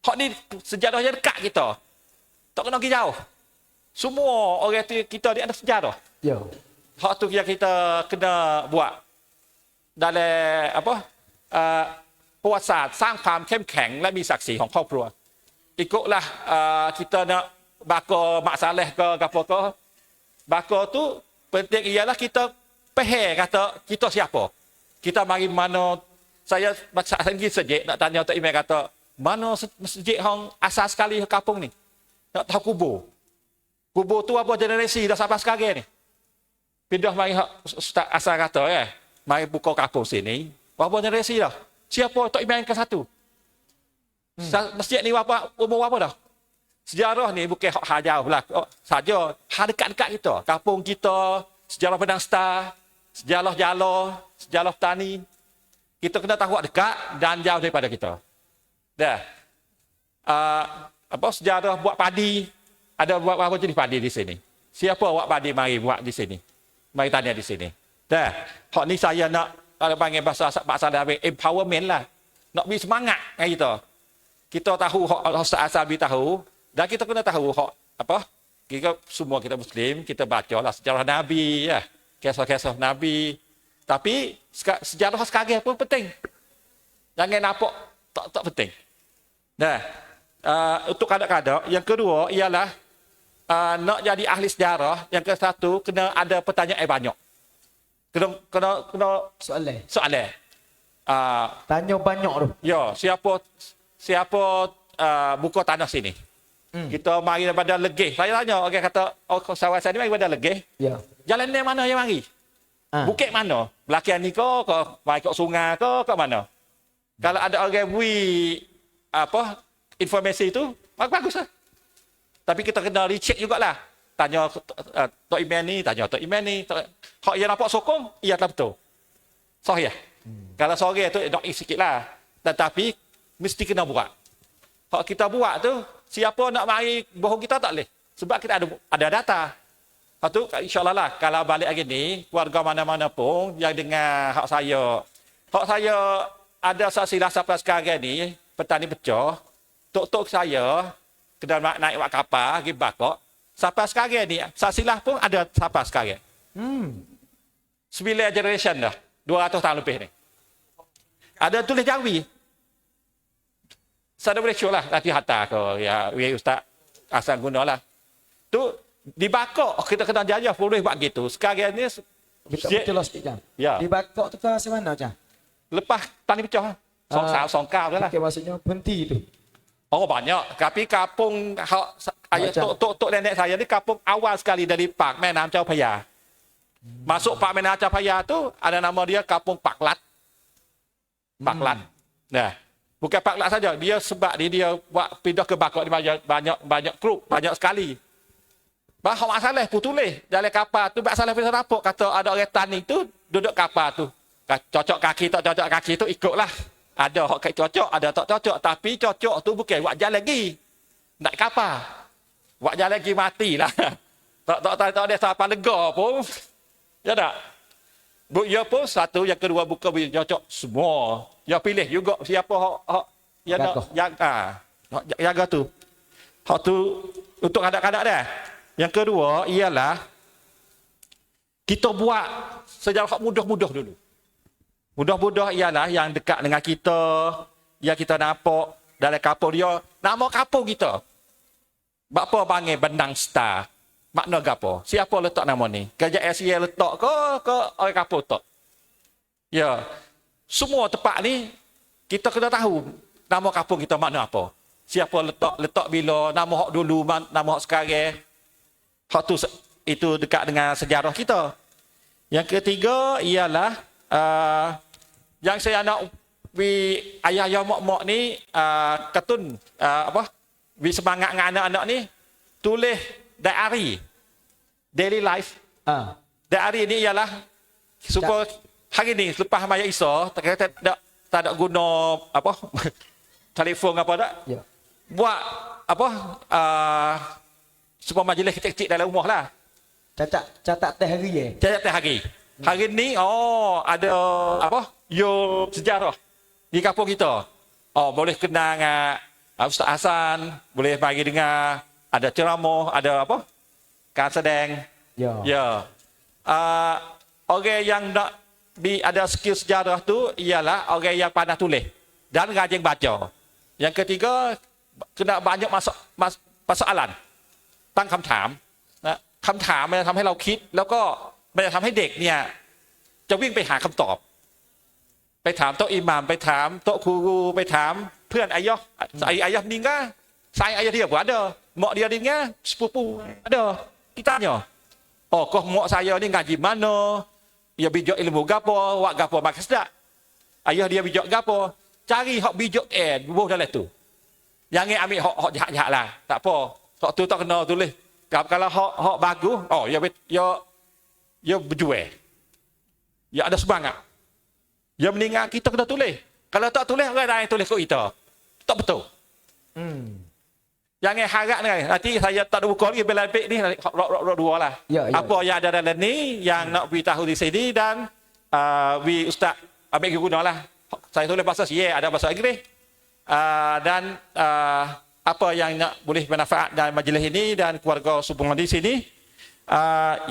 Hak ni sejarahnya dekat kita. Tak kena pergi jauh. Semua orang kita ni ada sejarah. Ya. Hak tu yang kita kena buat dalam apa? ประวัติศาสตร์สร้างความเข้มแข็งและมีศักดิ์ศรีของครอบครัว ikutlah kita nak bakar mak saleh ke apa ke bakar tu penting ialah kita faham kata kita siapa. Kita mari mana saya baca sendiri sejak nak tanya Tok Imam kata mana masjid hang asal sekali kampung ni. Nak tahu kubur. Kubur tu apa generasi dah sampai sekarang ni. Pindah mari Ustaz asal kata mari buka kampung sini. Berapa generasi dah? Siapa Tok Imam ke satu? Masjid ni berapa umur berapa dah? Sejarah ni bukan hak jauh lah saja, hak dekat-dekat kita. Kampung kita, sejarah Padang Star, sejarah Jala, sejarah petani. Kita kena tahu dekat dan jauh daripada kita. Dah. Apa sejarah buat padi, ada buat apa jenis padi di sini. Siapa buat padi mari buat di sini. Mari tanya di sini. Dah. Hak ni saya nak kalau panggil bahasa empowerment lah. Nak beri semangat dengan kita. Kita tahu hak Ustaz Asabi tahu dan kita kena tahu hak apa? Semua kita Muslim, kita bacalah sejarah Nabi ya. Kisah-kisah Nabi. Tapi sejarah sekarang pun penting. Jangan nampak tak penting. Nah, untuk kadang-kadang yang kedua ialah nak jadi ahli sejarah, yang ke satu kena ada pertanyaan banyak. Kena soalan. Tanya banyak tu. Ya, siapa buka tanah sini? Kita mari daripada Legeh. Saya tanya orang kata kawasan ni mari daripada Legeh. Ya. Jalan ni mana yang mari? Bukit mana? Belakang ni ke mari kat sungai ke mana? Kalau ada orang beri apa informasi itu, baguslah. Tapi kita kena recheck jugalah. Tanya Tok Imam ni, tanya Tok Imam ni. Hak yang nampak sokong, ia tak betul. Sahih. Kalau sore tu nak sikitlah. Tetapi mesti kena buat. Hak kita buat tu, siapa nak mari bohong kita tak boleh. Sebab kita ada data. Hak tu insya-Allah lah kalau balik hari ni, keluarga mana-mana pun yang dengar hak saya ada saksilah sampai sekarang ni, petani pecah, tok-tok saya kena naik wak kapal, pergi bakok. Sampai sekarang ni, saksilah pun ada sampai sekarang. 9 generation dah. 200 tahun lebih ni. Ada tulis Jawi. Saya boleh show lah. Nanti hantar ke ya, Ustaz asal guna lah. Tu, di Bakok kita kena jajah boleh buat gitu. Sekarang ni... Betul lah sikit jam. Ya. Di Bakok tu ke mana jam? Lepas tani pecah. Songkau tu lah. Okay, maksudnya berhenti tu. Oh banyak. Tapi kampung ayah tok nenek saya ni kampung awal sekali dari Park Menam Chao Phraya. Masuk Park Menam Chao Phraya tu ada nama dia Kampung Paklat. Paklat. Nah, bukan Paklat saja. Dia sebab dia buat pindah ke Bakok ni banyak grup, banyak sekali. Bahawa masalah putulis dalam kapal tu masalah bisa rapok kata ada orang tani tu duduk kapal tu. Cocok kaki tak cocok kaki tu ikutlah. Ada hak cocok, ada tak cocok. Tapi cocok tu bukan buat jalan lagi. Nak kapal. Buat jalan lagi matilah. Tak ada siapa lega pun. Ya tak? Ya pun satu, yang kedua bukan cocok semua. Ya pilih juga siapa hak yang nak jaga tu. Hak tu untuk kadang-kadang dah. Yang kedua ialah kita buat sejarah mudah-mudah dulu. Mudah-mudah ialah yang dekat dengan kita, yang kita nampak dalam kampung dia, nama kampung kita. Bapa panggil Benang Star. Makna apa? Siapa letak nama ni? Kerajaan Asia letak ke orang kampung letak? Ya. Semua tempat ni kita kena tahu nama kampung kita makna apa. Siapa letak bila, nama hak dulu, nama hak sekarang. Hak tu itu dekat dengan sejarah kita. Yang ketiga ialah yang saya nak ayah-ayah mak-mak ni katun beri semangat dengan anak-anak ni tulis diary daily life. Diary ni ialah supaya hari ni selepas Maya Isa tak ada guna apa telefon apa tak? Ya. Buat apa? Semua majlis kecil-kecil dalam rumah lah. Catat teh hari ya. Tiap-tiap hari. Hari ni ada apa? Yo sejarah di kampung kita. Boleh kenal dengan Ustaz Hasan, boleh bagi dengar ada ceramah, ada apa? Kan sedang. Ya. Ya. Orang yang nak ada skill sejarah tu ialah orang yang pandai tulis dan rajin baca. Yang ketiga kena banyak masalah. ตั้งคำถามนะคำถามมันจะทำให้เราคิดแล้วก็มันจะทำให้เด็กเนี่ยจะวิ่งไปหาคำตอบไปถามโต๊ะอิหม่ามไปถามโต๊ะครูไปถามเพื่อนอายะni enggak saya ayah dia pun ada mak dia ni enggak sepupu ada kita tanya kau mak saya ni ngaji mana dia bijak ilmu gapo wak gapo makas dak ayah dia bijak gapo cari hak bijak bubuh dalam tu jangan ambil hak jahat-jahat lah tak apa hak tu tak kena tulis. Kalau hak bagus, ya berjual. Ya ada semangat. Ya meninggal kita kena tulis. Kalau tak tulis orang lain tulis kat kita. Tak betul. Jangan harap nanti saya tak ada buku lagi bila ni dua lah. Ya. Apa yang ada dalam ni yang nak beritahu di sini dan Ustaz ambil guna lah. Saya tulis bahasa Sia, ada bahasa Inggeris. Dan apa yang nak boleh bermanfaat dalam majlis ini dan keluarga sumbangan di sini.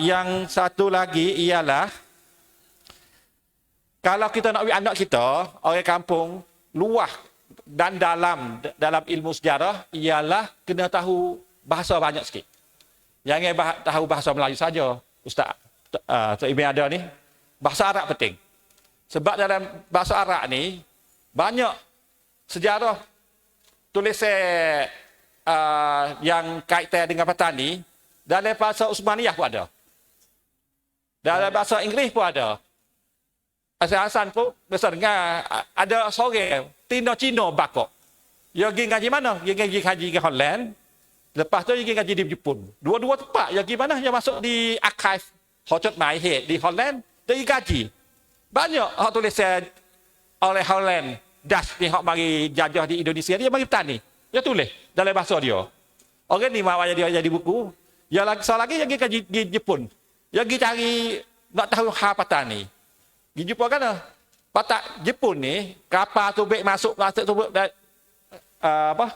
Yang satu lagi ialah kalau kita nak bagi anak kita orang kampung luah dan dalam ilmu sejarah ialah kena tahu bahasa banyak sikit. Jangan tahu bahasa Melayu saja, Ustaz. Ibu ada ni bahasa Arab penting. Sebab dalam bahasa Arab ni banyak sejarah tulisan yang kaitan dengan petani dalam bahasa Utsmaniyah pun ada. Dalam bahasa Inggeris pun ada. Hasan pun besar dengar ada seorang Cina bakok. Dia pergi ngaji mana? Dia pergi ngaji ke Holland. Lepas tu dia pergi ngaji di Jepun. Dua-dua tempat. Dia pergi mana? Dia masuk di archive Hot My Head di Holland. Dia pergi ngaji. Banyak hak tulisan oleh Holland. Das ni hak mari jajah di Indonesia. Dia mari petani. Dia tulis dalam bahasa dia. Orang ni mak dia jadi buku. Dia lagi lagi yang pergi di Jepun. Dia pergi cari nak tahu hal petani. Di Jepun kan patak Jepun ni kapal tu baik masuk tu apa?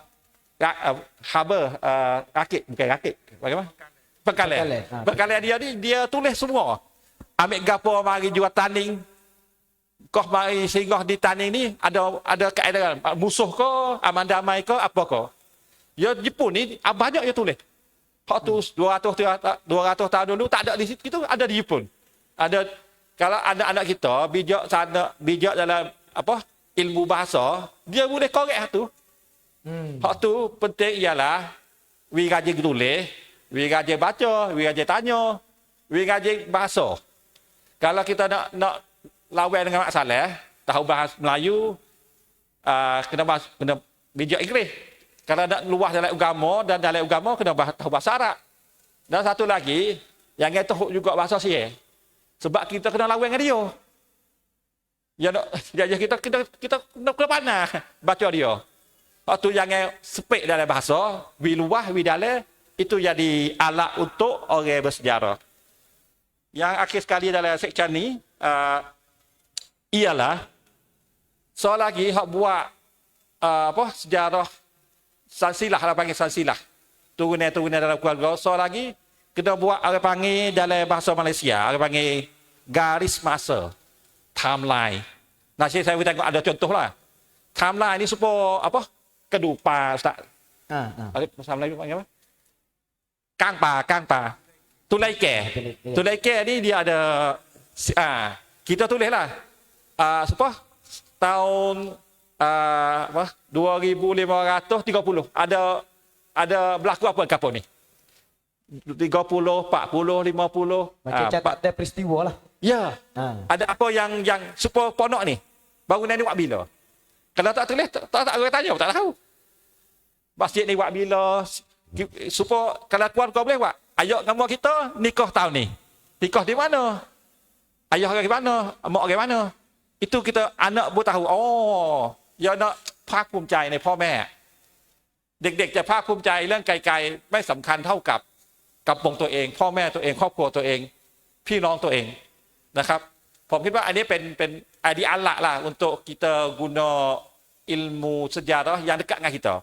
Harbor rakit bukan rakit. Bagaimana? Pengkalian dia tulis semua. Ambil gapo mari jual tanding. Kau mari singgah di tanding ni ada keadaan musuh ko, aman damai ko, apa ko. Ya Jepun ni banyak dia tulis. Hak tu 200 tahun dulu tak ada di situ, itu ada di Jepun. Ada kalau anak-anak kita bijak dalam apa? Ilmu bahasa, dia boleh korek hak tu. Hak tu penting ialah we rajin tulis, we rajin baca, we rajin tanya, we rajin bahasa. Kalau kita nak lawan dengan masalah, tahu bahasa Melayu, kena bijak Inggeris. Kalau nak luah dalam agama dan dalam agama kena tahu bahasa Arab. Dan satu lagi, yang tahu juga bahasa Sia. Sebab kita kena lawan dengan dia. Kita kena pandai baca dia. Waktu yang sepik dalam bahasa, wi luah, wi dalam, itu jadi alat untuk orang bersejarah. Yang akhir sekali dalam section ni, ialah soal lagi hak buat sejarah silsilah lah panggil silsilah turunan dalam keluarga. Soal lagi kena buat orang panggil dalam bahasa Malaysia orang panggil garis masa timeline. Nanti saya tengok ada contoh lah. Timeline ni supaya apa? Kedupa Ustaz. Bahasa Melayu panggil apa? Kang pa. Tulai ke ni dia ada kita tulis lah. Supaya tahun 2530 ada berlaku apa kapal ni 30 40 50 macam catat peristiwa lah ya ada apa yang supaya ponok ni bangunan ni buat bila kalau tak tulis tak orang tanya tak tahu masjid ni buat bila supaya kalau keluarga boleh buat ayah kamu kita nikah tahun ni nikah di mana ayah orang mana mak orang mana itu kita anak pun tahu ya nak ภาคภูมิใจในพ่อแม่เด็กๆจะภาคภูมิใจเรื่องไกลๆไม่สำคัญเท่ากับวงตัวเองพ่อแม่ตัวเองครอบครัวตัวเองพี่น้องตัวเองนะครับผมคิดว่าอันนี้เป็นideal lah untuk kita guna ilmu sejarah yang dekat dengan kita.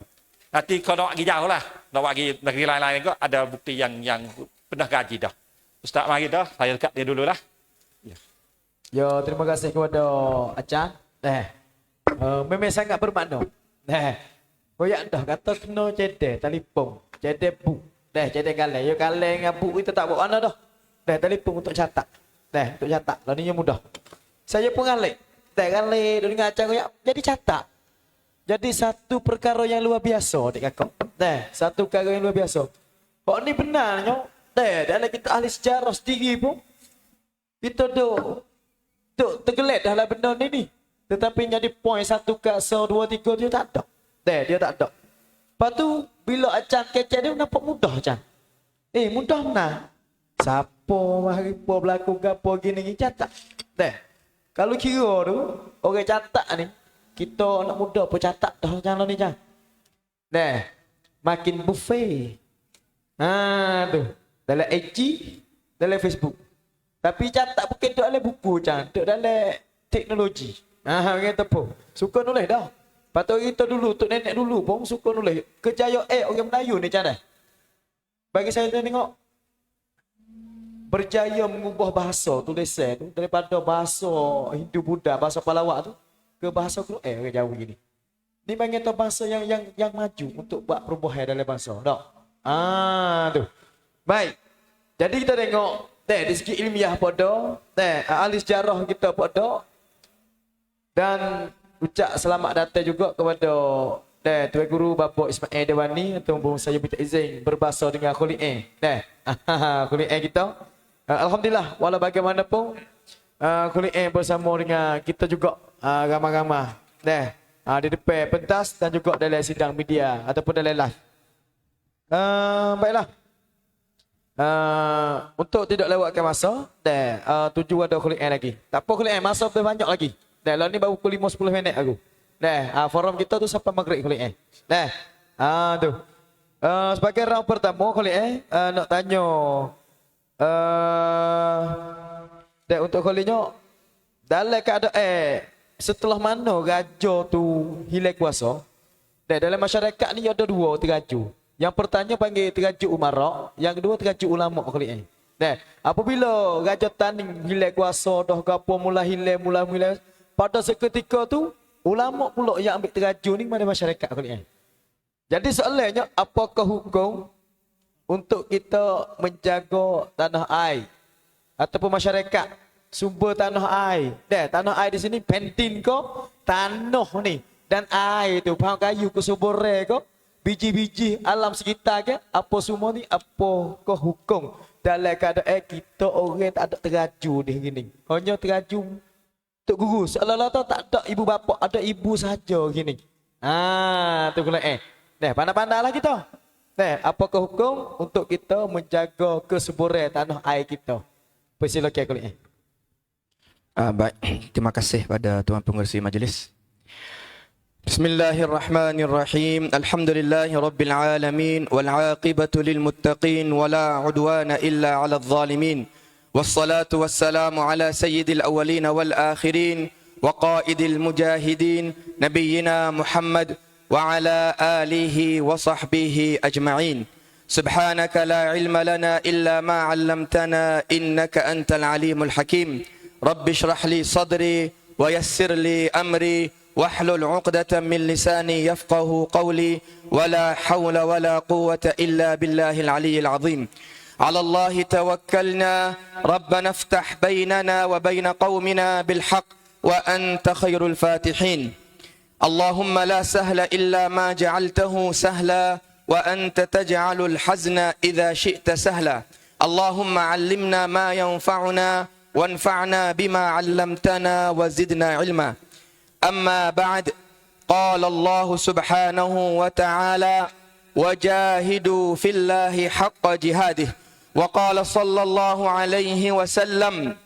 Nanti kalau nak pergi jauh lah, nak pergi negeri lain-lainก็ ada bukti yang pernah kaji dah. Ustaz mari dah, saya dekat dia dulu lah. Yo, terima kasih kepada Acang. Memang sangat bermakna. Koyak dah kata kena cedek telefon, cedek buk. Cedek galai. Yo galai dengan buk kita tak bawa mana dah. Telefon untuk catat. Untuk catat. Lalu ni mudah. Saya pun galai. Galai dengan Acang koyak jadi catat. Jadi satu perkara yang luar biasa dik kakak. Satu perkara yang luar biasa. Kok ni benarnya? Dalam kita ahli sejarah sendiri pun kita duk tergelet dalam benda ni. Tetapi jadi poin 1, 2, 3 dia tak ada. Dia tak ada. Lepas tu bila Acang kecek dia nampak mudah Acang. Mudah mana? Siapa mari berlaku gapo gini catat. Kalau kira tu orang catat ni kita anak muda pun catat dah jalan ni Jang. Makin buffet. Tu. Dalam IG, dalam Facebook. Tapi catat bukan duk dalam buku Jang, duk dalam teknologi. Kata apa? Suka nulis dah. Patut kita dulu, tok nenek dulu pun suka nulis. Kejayaan orang Melayu ni Jang. Bagi saya tengok berjaya mengubah bahasa tulisan tu daripada bahasa Hindu Buddha, bahasa Palawak tu ke bahasa Quran orang jauh gini. Ni panggil tu bahasa yang maju untuk buat perubahan dalam bahasa. Tak? Tu. Baik. Jadi kita tengok dari segi ilmiah pada, ahli sejarah kita pada dan ucap selamat datang juga kepada Tuan Guru Bapak Ismail Dewani ataupun saya minta izin berbahasa dengan Khuli'in. Khuli'in kita. Alhamdulillah walau bagaimanapun Khuli'in bersama dengan kita juga ramai-ramai di depan pentas dan juga dalam sidang media ataupun dalam live. Baiklah. Untuk tidak lewatkan masa, tuju ada Khuli'in lagi. Tak apa Khuli'in, masa lebih banyak lagi. Lalu ni baru pukul 5-10 minit aku. Forum kita tu sampai maghrib Khuli'in. Tu. Sebagai round pertama Khuli'in nak tanya untuk Khuli'in dalam keadaan setelah mana raja tu hilang kuasa, dalam masyarakat ni ada 2 teraju. Yang pertama panggil teraju umarak, yang kedua teraju ulama Khuli'in. Apabila raja Taning hilang kuasa dah gapo mula hilang, pada seketika tu ulama pula yang ambil teraju ni pada masyarakat Khuli'in. Jadi soalannya, apakah hukum untuk kita menjaga tanah air ataupun masyarakat sumber tanah air? Tanah air di sini pentin ke tanah ni dan air tu bahan kayu ke sumber ke biji-biji alam sekitar ke apa semua ni, apakah hukum dalam keadaan kita orang tak ada teraju di sini, hanya teraju Tok Guru seolah-olah tak ada ibu bapa, ada ibu saja gini. Tu Khuli'in. Pandai-pandailah kita. Apakah hukum untuk kita menjaga kesuburan tanah air kita? Persilakan Khuli'in. Baik, terima kasih pada Tuan Pengerusi Majlis. Bismillahirrahmanirrahim. Alhamdulillahirabbil alamin wal 'aqibatu lil muttaqin wala 'udwana illa 'alal zalimin. والصلاة والسلام على سيد الأولين والآخرين وقائد المجاهدين نبينا محمد وعلى آله وصحبه أجمعين. سبحانك لا علم لنا إلا ما علمتنا إنك أنت العليم الحكيم. رب اشرح لي صدري ويسر لي أمري واحلل عقدة من لساني يفقه قولي ولا حول ولا قوة إلا بالله العلي العظيم. على الله توكلنا ربنا افتح بيننا وبين قومنا بالحق وأنت خير الفاتحين. اللهم لا سهل إلا ما جعلته سهلا وأنت تجعل الحزن إذا شئت سهلا. اللهم علمنا ما ينفعنا وانفعنا بما علمتنا وزدنا علما. أما بعد، قال الله سبحانه وتعالى وجاهدوا في الله حق جهاده. وقال صلى الله عليه وسلم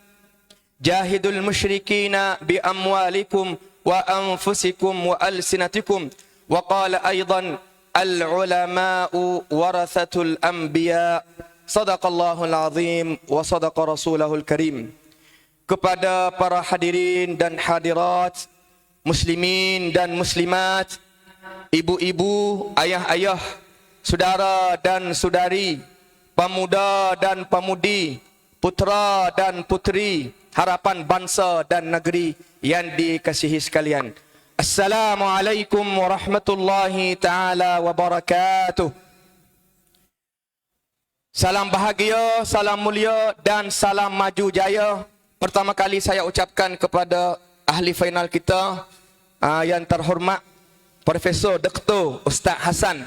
جاهدوا المشركين بأموالكم وأنفسكم وألسنتكم. وقال أيضا العلماء ورثة الأنبياء. صدق الله العظيم وصدق رسوله الكريم. Kepada para hadirin dan hadirat, muslimin dan muslimat, ibu-ibu, ayah-ayah, saudara dan saudari, pemuda dan pemudi, putra dan putri, harapan bangsa dan negeri yang dikasihi sekalian. Assalamualaikum warahmatullahi taala wabarakatuh. Salam bahagia, salam mulia dan salam maju jaya. Pertama kali saya ucapkan kepada ahli final kita yang terhormat Profesor Dr. Ustaz Hassan.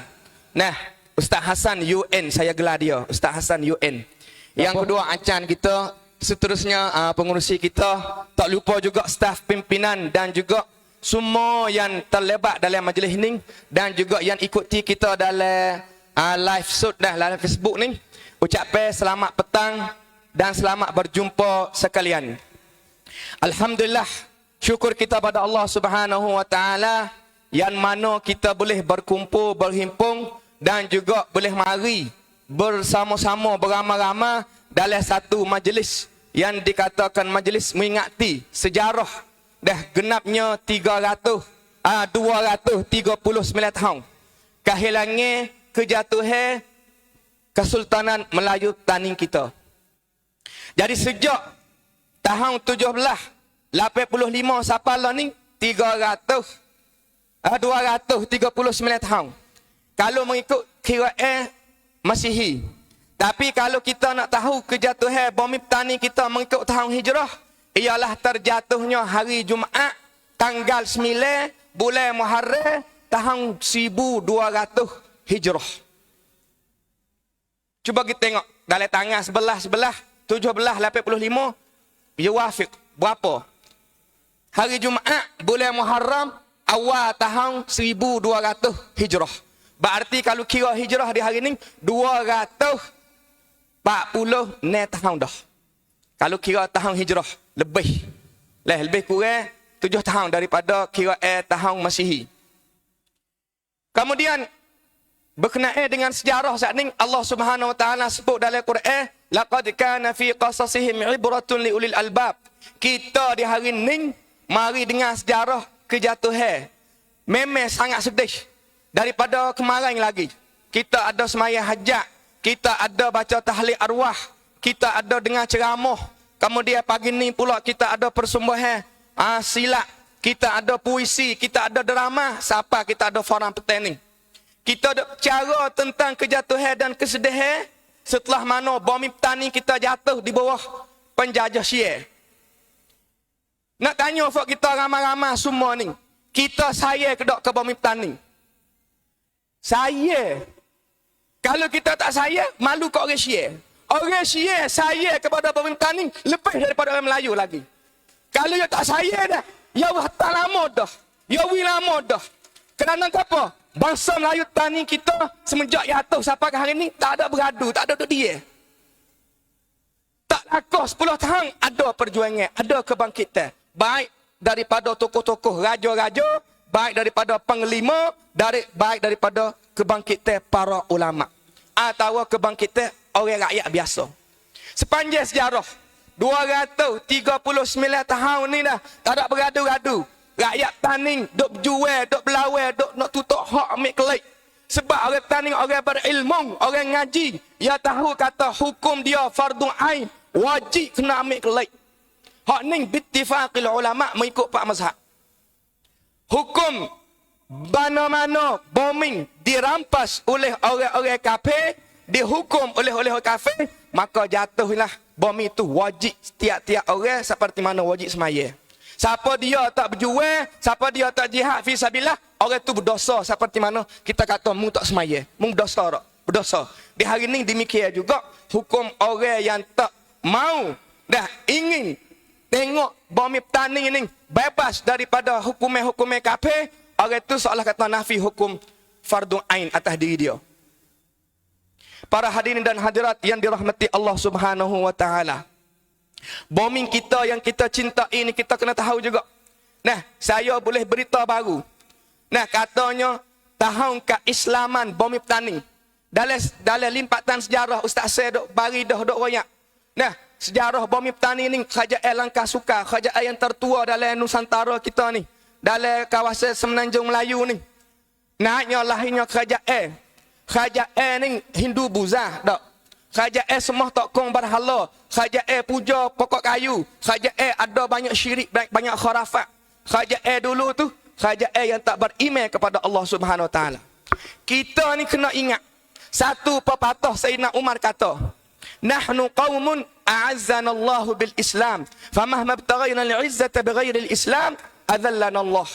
Nah, Ustaz Hassan UN saya gelar dia, Ustaz Hassan UN. Yang kedua acan kita, seterusnya pengurusi kita, tak lupa juga staf pimpinan dan juga semua yang terlibat dalam majlis ini dan juga yang ikuti kita dalam live shoot dalam Facebook ni. Ucapkan selamat petang dan selamat berjumpa sekalian. Alhamdulillah, syukur kita pada Allah Subhanahu wa taala yang mana kita boleh berkumpul, berhimpun dan juga boleh mari bersama-sama beramai-ramai dalam satu majlis yang dikatakan majlis mengingati sejarah dah genapnya 239 tahun kehilangan kejatuhan Kesultanan Melayu Taning kita. Jadi sejak tahun 1785 sampai lah ni 239 tahun. Kalau mengikut kiraan Masihi. Tapi kalau kita nak tahu kejatuhan bumi Taning kita mengikut tahun Hijrah, ialah terjatuhnya hari Jumaat tanggal 9 bulan Muharram tahun 1200 Hijrah. Cuba kita tengok dalam tangan sebelah 1785 dia wafik berapa? Hari Jumaat bulan Muharram awal tahun 1200 Hijrah. Berarti kalau kira hijrah di hari ni 240 tahun dah. Kalau kira tahun hijrah lebih kurang 7 tahun daripada kira tahun Masihi. Kemudian berkenaan dengan sejarah saat ini Allah Subhanahu wa taala sebut dalam Quran, laqad kana fi qasasihim ibratun liulil albab. Kita di hari ini mari dengan sejarah kejatuhan. Memang sangat sedih. Daripada kemarin lagi kita ada sembahyang hajat, kita ada baca tahlil arwah, kita ada dengar ceramah. Kemudian pagi ni pula kita ada persembahan silat, kita ada puisi, kita ada drama, siapa kita ada forum petani. Kita ada bicara tentang kejatuhan dan kesedihan setelah mana bumi petani kita jatuh di bawah penjajah Syiah. Nak tanya fak kita ramai-ramai semua ni, kita saya ke dok ke bumi petani? Saya. Kalau kita tak saya, malu ke orang Syiah. Orang Syiah saya kepada bumi petani lebih daripada orang Melayu lagi. Kalau dia tak saya dah, ya tak lama dah. Ya lama dah. Kerana apa? Bangsa Melayu Tani kita semenjak jatuh sampai ke hari ni tak ada beradu, tak ada duduk dia. Tak lakuh 10 tahun ada perjuangan, ada kebangkitan. Baik daripada tokoh-tokoh raja-raja, baik daripada panglima, baik daripada kebangkitan para ulama. Atau kebangkitan orang rakyat biasa. Sepanjang sejarah 239 tahun ni dah tak ada beradu-radu. Rakyat Taning duk berjual, duk berlawan, duk nak tutup hak ambil kelik. Sebab orang Taning orang berilmu, orang ngaji, dia tahu kata hukum dia fardu ain, wajib kena ambil kelik. Hak ni bittifaqil ulama mengikut pak mazhab. Hukum mana-mana bombing dirampas oleh orang-orang kafir, dihukum oleh orang kafir, maka jatuhlah bom itu wajib tiap-tiap orang seperti mana wajib semaya. Siapa dia tak berjual, siapa dia tak jihad fi sabilillah, orang tu berdosa seperti mana kita kata mu tak semaya, mu berdosa tak? Berdosa. Di hari ini demikian juga hukum orang yang tak mau dah ingin tengok bumi petani ini bebas daripada hukuman-hukuman kafir, orang tu seolah kata nafi hukum fardu ain atas diri dia. Para hadirin dan hadirat yang dirahmati Allah Subhanahu wa taala. Bombing kita yang kita cintai ini kita kena tahu juga. Nah, saya boleh berita baru. Nah, katanya tahun keislaman Bumi Petani. Dalam limpatan sejarah Ustaz saya dok bagi dah dok royak. Nah, sejarah Bumi Petani ni kerajaan Langkah Sukar, kerajaan yang tertua dalam Nusantara kita ni. Dalam kawasan Semenanjung Melayu ni. Naiknya lahirnya kerajaan. Kerajaan ni Hindu Buddha dok. Kerajaan semua tokong berhala. Kerajaan puja pokok kayu. Kerajaan ada banyak syirik, banyak khurafat. Kerajaan dulu tu kerajaan yang tak beriman kepada Allah Subhanahu Wa Taala. Kita ni kena ingat satu pepatah Sayyidina Umar kata, "Nahnu qaumun a'azzana Allah bil Islam, famahma btaghayna al-'izzata bighairi al-Islam, adallana Allah."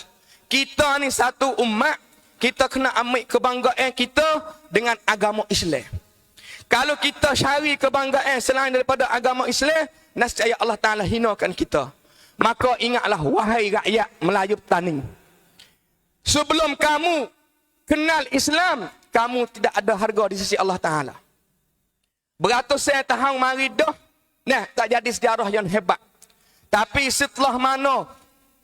Kita ni satu umat, kita kena ambil kebanggaan kita dengan agama Islam. Kalau kita cari kebanggaan selain daripada agama Islam, nescaya Allah Taala hinakan kita. Maka ingatlah wahai rakyat Melayu Petani. Sebelum kamu kenal Islam, kamu tidak ada harga di sisi Allah Ta'ala. Beratus tahun mari dah, nah tak jadi sejarah yang hebat. Tapi setelah mana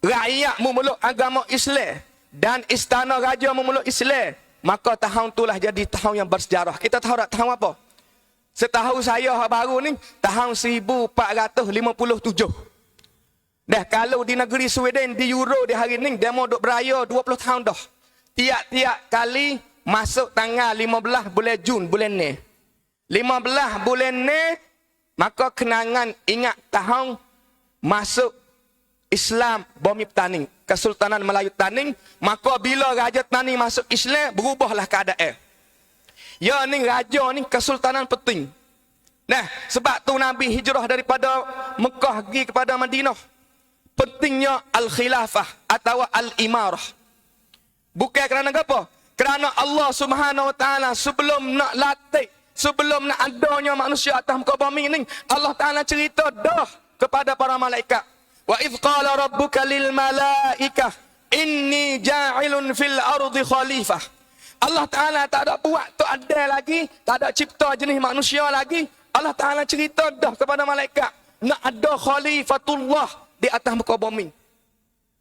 rakyat memeluk agama Islam dan istana raja memeluk Islam, maka tahun itulah jadi tahun yang bersejarah. Kita tahu tak tahun apa? Setahu saya baru ni, tahun 1457. Dah kalau di negeri Sweden, di Euro di hari ni, demo duk beraya 20 tahun dah. Tiap-tiap kali masuk tanggal 15 bulan Jun bulan ni. 15 bulan ni, maka kenangan ingat tahun masuk Islam Bumi Petani, Kesultanan Melayu Petani. Maka bila Raja Petani masuk Islam, berubahlah keadaan. Ya ni raja ni Kesultanan penting. Nah, sebab tu Nabi hijrah daripada Mekah pergi kepada Madinah. Pentingnya al-khilafah atau al-imarah. Bukan kerana apa? Kerana Allah Subhanahu Wa Taala sebelum nak latih, sebelum nak adanya manusia atas muka bumi ni, Allah Taala cerita dah kepada para malaikat. Wa idh qala rabbuka lil malaikah inni ja'ilun fil ardi khalifah. Allah Taala tak ada buat tu ada lagi, tak ada cipta jenis manusia lagi. Allah Taala cerita dah kepada malaikat nak ada khalifatullah di atas muka bumi.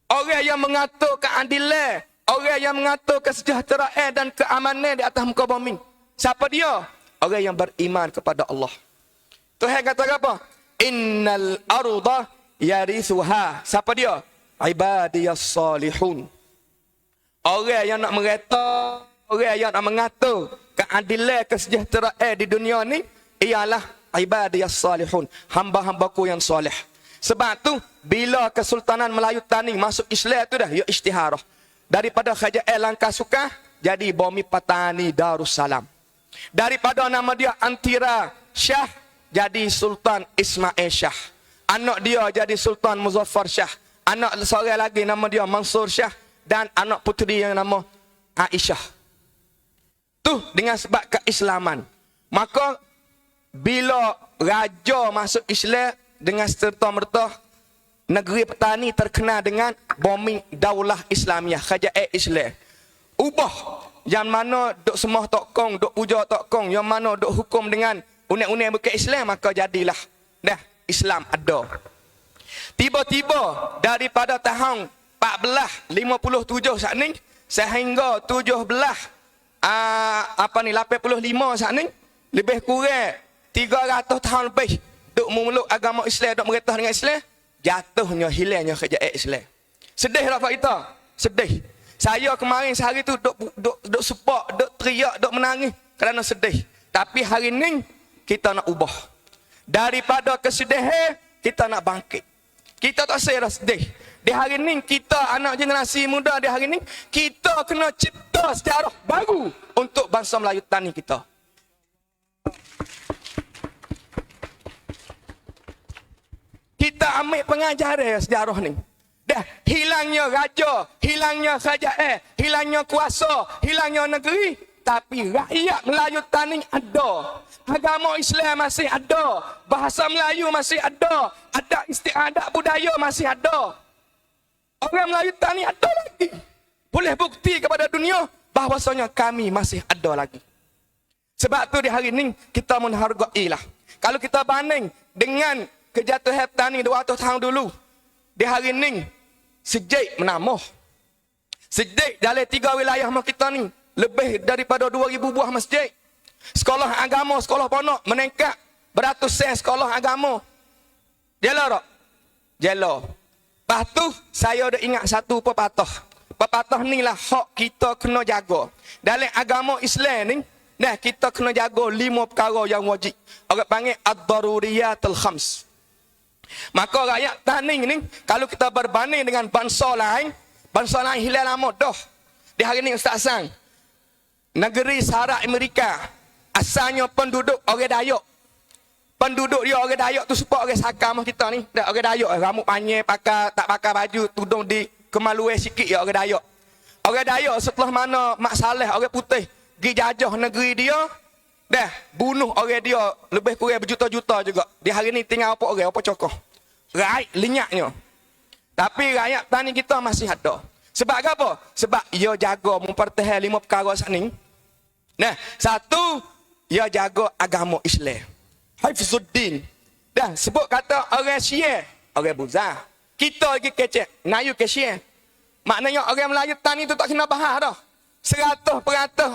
Orang yang mengatur keadilan, orang yang mengatur kesejahteraan dan keamanan di atas muka bumi. Siapa dia? Orang yang beriman kepada Allah. Tuhan kata apa? Innal arda yarithuha. Siapa dia? Ibadiyas salihun. Orang yang nak merata, orang yang nak mengatur keadilan kesejahteraan di dunia ni ialah ibadiyas salihun, hamba-hambaku yang soleh. Sebab tu bila Kesultanan Melayu Petani masuk Islam tu dah ya istiharah. Daripada kerajaan Langkah Sukar jadi Bumi Petani Darussalam. Daripada nama dia Antira Shah jadi Sultan Ismail Shah. Anak dia jadi Sultan Muzaffar Shah. Anak seorang lagi nama dia Mansur Shah dan anak puteri yang nama Aisyah. Tu dengan sebab keislaman. Maka bila raja masuk Islam dengan serta-merta negeri Petani terkenal dengan Bumi Daulah Islamiah, kerajaan Islam. Ubah yang mana duk semua tokong, duk puja tokong, yang mana duk hukum dengan undang-undang bukan Islam, maka jadilah dah Islam ada. Tiba-tiba daripada tahun 1457 saat ni sehingga 85 saat ni, lebih kurang 300 tahun lebih duk memeluk agama Islam, duk meretah dengan Islam, jatuhnya hilangnya kerajaan Islam. Sedih tak Pak kita? Sedih. Saya kemarin sehari tu duk sepak, duk teriak, duk menangis kerana sedih. Tapi hari ni kita nak ubah. Daripada kesedihan kita nak bangkit. Kita tak saya dah sedih. Di hari ni kita anak generasi muda di hari ni kita kena cipta sejarah baru untuk bangsa Melayu Petani kita. Kita ambil pengajaran sejarah ni. Dah hilangnya raja, hilangnya kerajaan, hilangnya kuasa, hilangnya negeri, tapi rakyat Melayu Petani ada. Agama Islam masih ada, bahasa Melayu masih ada, adat istiadat budaya masih ada. Orang Melayu Petani ada lagi. Boleh bukti kepada dunia bahawasanya kami masih ada lagi. Sebab tu di hari ni kita menghargailah. Kalau kita banding dengan kejatuhan petani 200 tahun dulu, di hari ni sejid menamah. Sejid dalam 3 wilayah kita ni lebih daripada 2,000 buah masjid. Sekolah agama, sekolah pondok meningkat beratus sekolah agama. Jela tak? Jela. Lepas tu saya dah ingat satu pepatah. Pepatah ni lah hak kita kena jaga. Dalam agama Islam ni, nah kita kena jaga 5 perkara yang wajib. Orang panggil ad-daruriyatul khams. Maka rakyat tani ni, kalau kita berbanding dengan bangsa lain hilang lama dah. Di hari ni Ustaz Hassan, negeri Saharat Amerika, asalnya penduduk orang Dayak. Penduduk dia orang Dayak tu supaya orang Sakar mah kita ni. Dak orang Dayak rambut panjang, tak pakai baju, tudung di kemaluan sikit ya orang Dayak. Orang Dayak setelah mana Mak Saleh orang putih pergi jajah negeri dia, dah bunuh orang dia lebih kurang berjuta-juta juga. Di hari ni tinggal apa orang, apa cokoh. Rakyat lenyaknya. Tapi rakyat tani kita masih ada. Sebab apa? Sebab ia jaga mempertahankan 5 perkara sani. Nah, satu, ia jaga agama Islam. Hifzuddin. Dah sebut kata orang Syiah, orang Buzah. Kita lagi kecek, Melayu ke Syiah. Maknanya orang Melayu tani tu tak kena bahas dah. 100%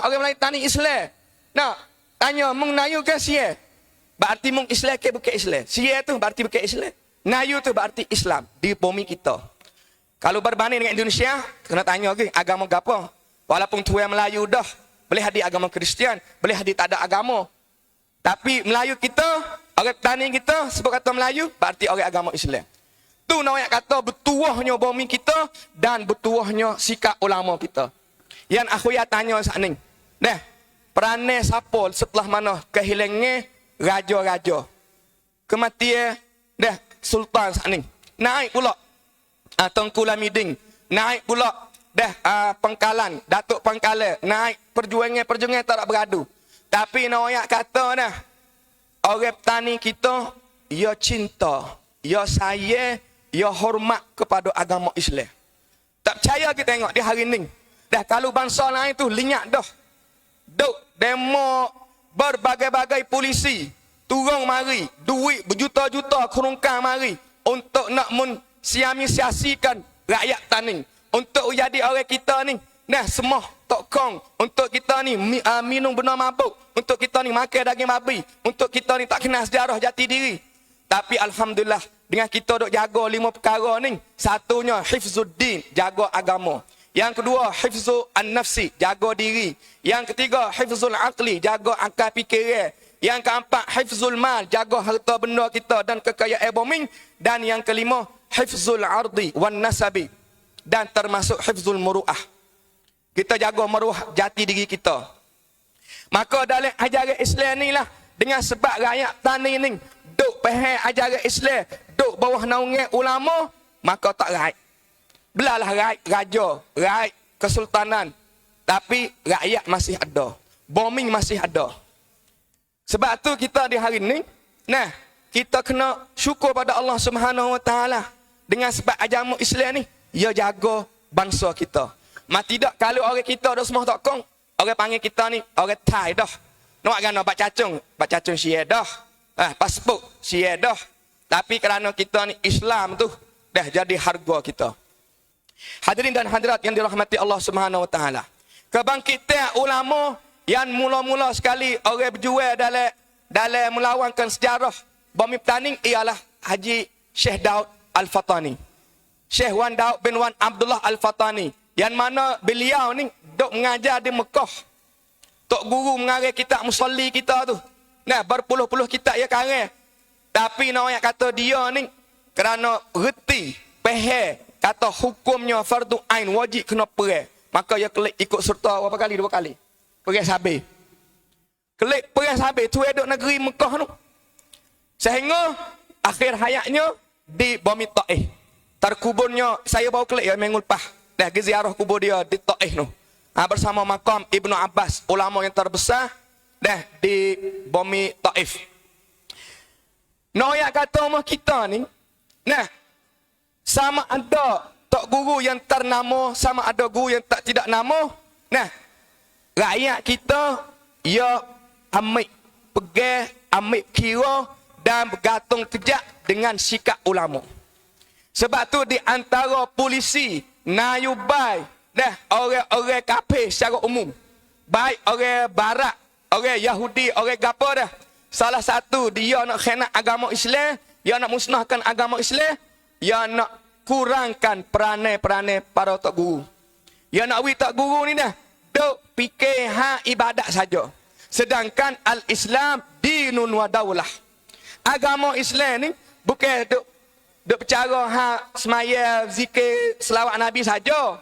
orang Melayu tani Islam. Nah, tanya mung Melayu ke Syiah? Berarti mung Islam ke bukan Islam? Syiah tu berarti bukan Islam. Melayu tu berarti Islam di bumi kita. Kalau berbanding dengan Indonesia, kena tanya lagi agama apa? Walaupun tuan Melayu dah boleh hadir agama Kristian, boleh hadir tak ada agama. Tapi Melayu kita, orang tani kita sebut kata Melayu, berarti orang agama Islam. Tu nak kata bertuahnya bumi kita dan bertuahnya sikap ulama kita. Yang aku ya tanya saat ni. Dah, peranan siapa setelah mana kehilangan raja-raja. Kematian dah sultan saat ni. Naik pula Tengku Lamiding, naik pula dah Pangkalan, Datuk Pangkalan, naik perjuangan tak beradu. Tapi nak kata dah, orang petani kita, ia cinta, ia sayang, ia hormat kepada agama Islam. Tak percaya kita tengok di hari ni. Dah kalau bangsa lain tu lenyap dah. Duk demo berbagai-bagai polisi turun mari, duit berjuta-juta kerungkang mari untuk nak siasikan rakyat tani, untuk jadi orang kita ni. Nah, semua tokong untuk kita ni minum benar mabuk, untuk kita ni makan daging babi, untuk kita ni tak kenal sejarah jati diri. Tapi alhamdulillah dengan kita duk jaga 5 perkara ni, satunya hifzuddin, jaga agama. Yang kedua, hifzu an-nafsi, jaga diri. Yang ketiga, hifzul aqli, jaga akal fikiran. Yang keempat, hifzul mal, jaga harta benda kita dan kekayaan bumi. Dan yang kelima, hifzul ardi wan nasabi, dan termasuk hifzul muru'ah. Kita jaga maruah jati diri kita. Maka dalam ajaran Islam ni lah, dengan sebab rakyat tani ni duk faham ajaran Islam, duk bawah naungan ulama, maka tak rakyat. Belalah rakyat raja, rakyat kesultanan, tapi rakyat masih ada, bumi masih ada. Sebab tu kita di hari ni, nah, kita kena syukur pada Allah Subhanahu Wa Taala dengan sebab agama Islam ni, ia jaga bangsa kita. Mak tidak kalau orang kita dah semua tokong, orang panggil kita ni orang Thai dah. Nak gana bak cacung Syiah dah. Pasport Syiah dah. Tapi kerana kita ni Islam tu dah jadi harga kita. Hadirin dan hadirat yang dirahmati Allah Subhanahu Wa Taala. Kebangkitan ulama yang mula-mula sekali orang berjuang dalam melawankan sejarah bumi petani ialah Haji Syekh Daud Al-Fatani. Syekh Wan Daud bin Wan Abdullah Al-Fatani. Yang mana beliau ni duk mengajar di Mekah. Tok guru mengarang kitab musalli kita tu. Nah, berpuluh-puluh kitab ya karang. Tapi nak kata dia ni kerana reti, faham kata hukumnya fardu ain, wajib kena perang. Maka ia kelik ikut serta berapa kali? 2 kali. Perang Sabir. Kelik perang Sabir tu duduk negeri Mekah tu. Sehingga akhir hayatnya di bumi Taif. Terkuburnya saya bawa kelik ya minggu lepas. Dah pergi ziarah kubur dia di Taif tu. Bersama makam Ibnu Abbas, ulama yang terbesar dah di bumi Taif. Noyak kata rumah kita ni, nah, sama ada tok guru yang ternama, sama ada guru yang tidak nama. Nah, rakyat kita ia ambil pegang, ambil kira dan bergantung kejap dengan sikap ulama. Sebab tu di antara polisi, nayubai, dah orang-orang kafir secara umum. Baik orang barat, orang Yahudi, orang gapo dah. Salah satu dia nak khianat agama Islam, dia nak musnahkan agama Islam, dia nak kurangkan peranai-peranai para tok guru. Dia nak wi tok guru ni dah duk fikir ibadat saja. Sedangkan al-Islam dinun wa daulah. Agama Islam ni bukan duk bercara semaya zikir selawat Nabi saja.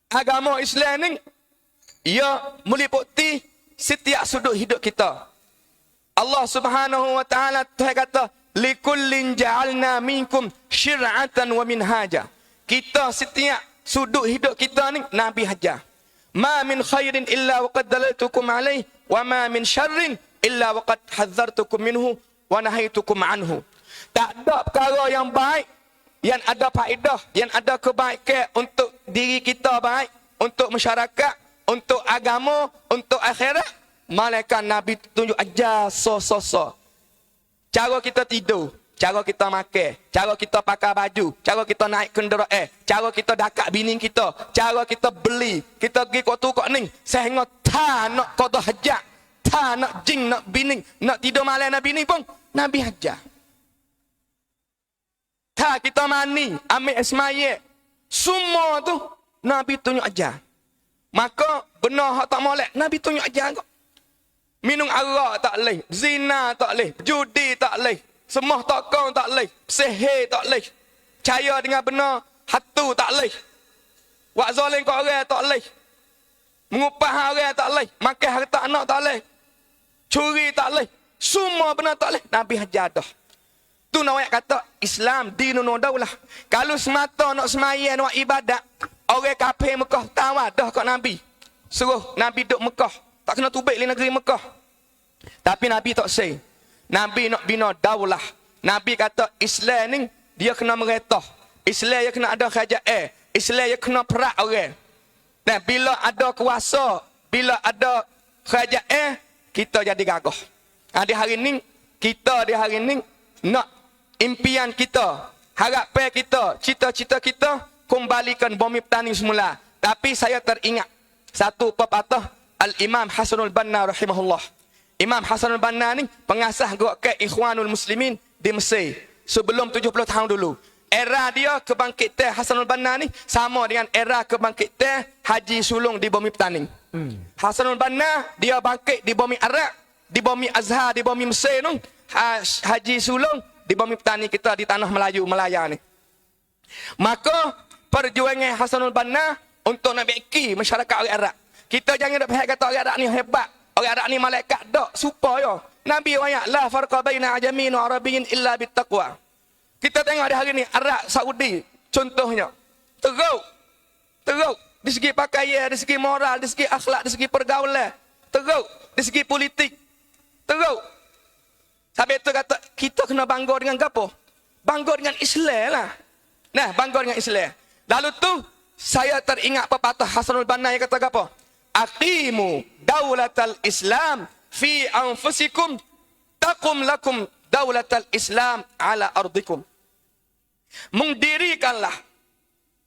Agama Islam ni ia meliputi setiap sudut hidup kita. Allah Subhanahu wa taala kata, "Likullin ja'alna minkum syir'atan wa minhaja." Kita setiap sudut hidup kita ni Nabi hajar. Ma min khairin illa waqad dalaltukum alaih wa ma min syarrin illa waqad hadzartukum minhu wa nahaitukum anhu. Tak ada perkara yang baik, yang ada faedah, yang ada kebaikan untuk diri kita baik, untuk masyarakat, untuk agama, untuk akhirat. Malaikat Nabi tunjuk ajar so. Cara kita tidur, cara kita makan, cara kita pakai baju, cara kita naik kenderaan, cara kita dekat bini kita, cara kita beli, kita pergi kau tu kau ni, sehingga tak nak qada hajat, tak nak jing, nak bini, nak tidur malam nak bini pun Nabi ajar. Tak kita mani, ambil ismayat, semua tu Nabi tunjuk ajar. Maka benar hak tak molek, Nabi tunjuk ajar kau. Minum arak tak leh, zina tak leh, judi tak leh, semua tokong tak leh, sihir tak leh, percaya dengan benar, hatu tak leh, buat zalim kat orang tak leh, mengupah orang tak leh, makan harta anak tak leh, curi tak leh, semua benar tak leh. Nabi hajar dah. Tu nak kata Islam dinun daulah. Kalau semata nak sembahyang, nak ibadat, orang kafir Mekah tawadah kat Nabi. Suruh Nabi duduk Mekah. Tak kena tubik di negeri Mekah. Tapi Nabi tak say. Nabi nak bina daulah. Nabi kata Islam ni dia kena meretah. Islam dia kena ada kerajaan. Islam dia kena perak orang. Dan bila ada kuasa, bila ada kerajaan, kita jadi gagah. Di hari ni, kita di hari ni nak impian kita, harapan kita, cita-cita kita kembalikan bumi petani semula. Tapi saya teringat satu pepatah Al-Imam Hasanul Banna rahimahullah. Imam Hasanul Banna ni pengasas gerakan Ikhwanul Muslimin di Mesir sebelum 70 tahun dulu. Era dia kebangkitan Hasanul Banna ni sama dengan era kebangkitan Haji Sulong di bumi petani. Hasanul Banna dia bangkit di bumi Arab, di bumi Azhar, di bumi Mesir tu. Haji Sulong di bumi petani kita di tanah Melayu, Melaya ni. Maka perjuangan Hasanul Banna untuk nak baiki masyarakat orang Arab. Kita jangan nak pihak kata orang Arab ni hebat. Orang Arab ni malaikat dak, supaya Nabi wayak la farqa baina ajamin wa arabiyyin illa bittaqwa. Kita tengok di hari ni Arab Saudi contohnya. Teruk di segi pakaian, di segi moral, di segi akhlak, di segi pergaulan. Teruk di segi politik. Teruk. Sampai itu kata kita kena bangga dengan apa? Bangga dengan Islam lah. Nah, bangga dengan Islam. Lalu tu saya teringat pepatah Hasanul Banna yang kata apa? Aqimu daulatal Islam fi anfusikum taqum lakum daulatal Islam ala ardikum. Mendirikanlah,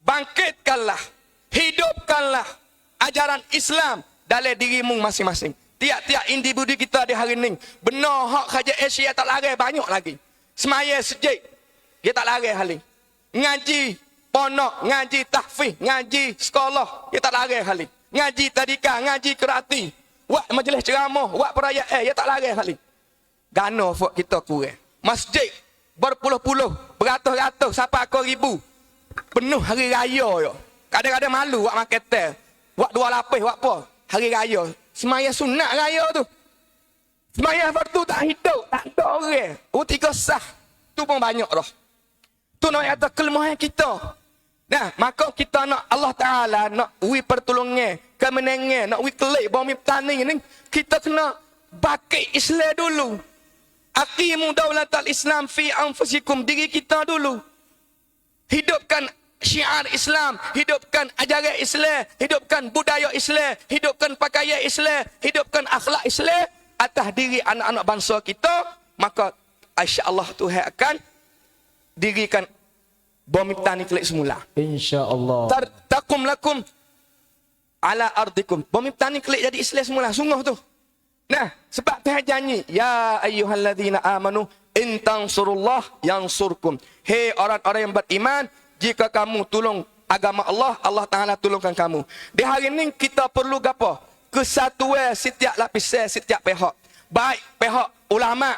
bangkitkanlah, hidupkanlah ajaran Islam dalam dirimu masing-masing. Tiap-tiap individu kita di hari ini benar hak kerja Asia tak lari banyak lagi. Semaya sejik dia tak lari hal ini. Ngaji ponok, ngaji tahfiz, ngaji sekolah dia tak lari hal ini. Ngaji tadika, ngaji kerati, buat majlis ceramah, buat perayaan, dia tak lari kali. Gano fok kita kurang. Masjid berpuluh-puluh, beratus-ratus, sampai ke ribu. Penuh hari raya yo. Kadang-kadang malu buat makan teh. Buat dua lapis, buat apa? Hari raya. Semaya sunat raya tu. Semaya fardu tak hidup, tak ada orang. Tiga sah. Tu pun banyak dah. Tu nak kata kelemahan kita. Nah, maka kita nak Allah Ta'ala nak wi pertolongan, kemenangan, nak wi kelak bumi petani ni, kita kena bakit Islam dulu. Aqimu daulatal Islam fi anfusikum, diri kita dulu. Hidupkan syiar Islam, hidupkan ajaran Islam, hidupkan budaya Islam, hidupkan pakaian Islam, hidupkan akhlak Islam atas diri anak-anak bangsa kita, maka insya-Allah Tuhan akan dirikan bumi tani kelik semula. InsyaAllah. Takum lakum ala ardikum. Bumi tani kelik jadi Islam semula. Sungguh tu. Nah, sebab Tuhan janji, ya ayyuhalladzina amanu in tansurullah yansurkum. Hei orang-orang yang beriman, jika kamu tolong agama Allah, Allah Taala tolongkan kamu. Di hari ini kita perlu gapo? Kesatuan setiap lapisan, setiap pihak. Baik pihak ulama,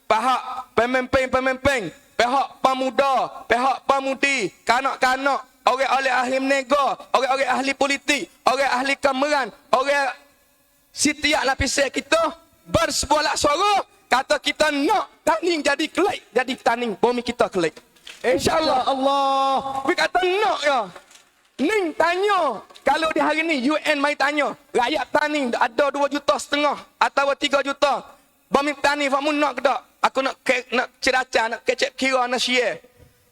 pihak pemimpin-pemimpin, pihak pemuda, pihak pemudi, kanak-kanak, orang-orang ahli menega, orang-orang ahli politik, orang ahli kameran, orang setiap lapisan kita bersebuah suara kata kita nak taning jadi kelai, jadi taning bumi kita kelai. InsyaAllah. Allah. Tapi kata nak ya. Ning tanya, kalau di hari ni UN mai tanya, rakyat taning ada 2,5 juta atau 3 juta. Bumi tani kamu nak ke tak? Aku nak ceracah, nak kecek kira, nak share.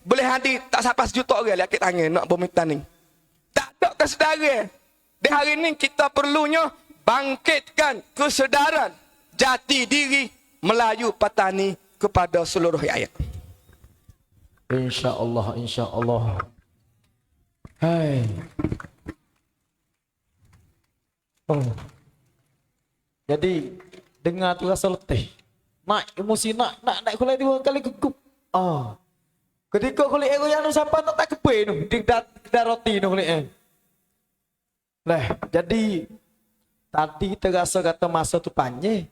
Boleh hadir tak sampai 1 juta orang lelaki tanya nak bumi taning. Tak ada kesedaran. Di hari ni kita perlunya bangkitkan kesedaran jati diri Melayu petani kepada seluruh rakyat. InsyaAllah, insyaAllah. Hai. Oh. Jadi dengar tu rasa letih. Nak emosi nak kulai 2 kali gugup. Ah. Ketika kulit ego yang siapa nak tak kepe tu, di roti tu kulit. Lah, jadi tadi terasa kata masa tu panjang.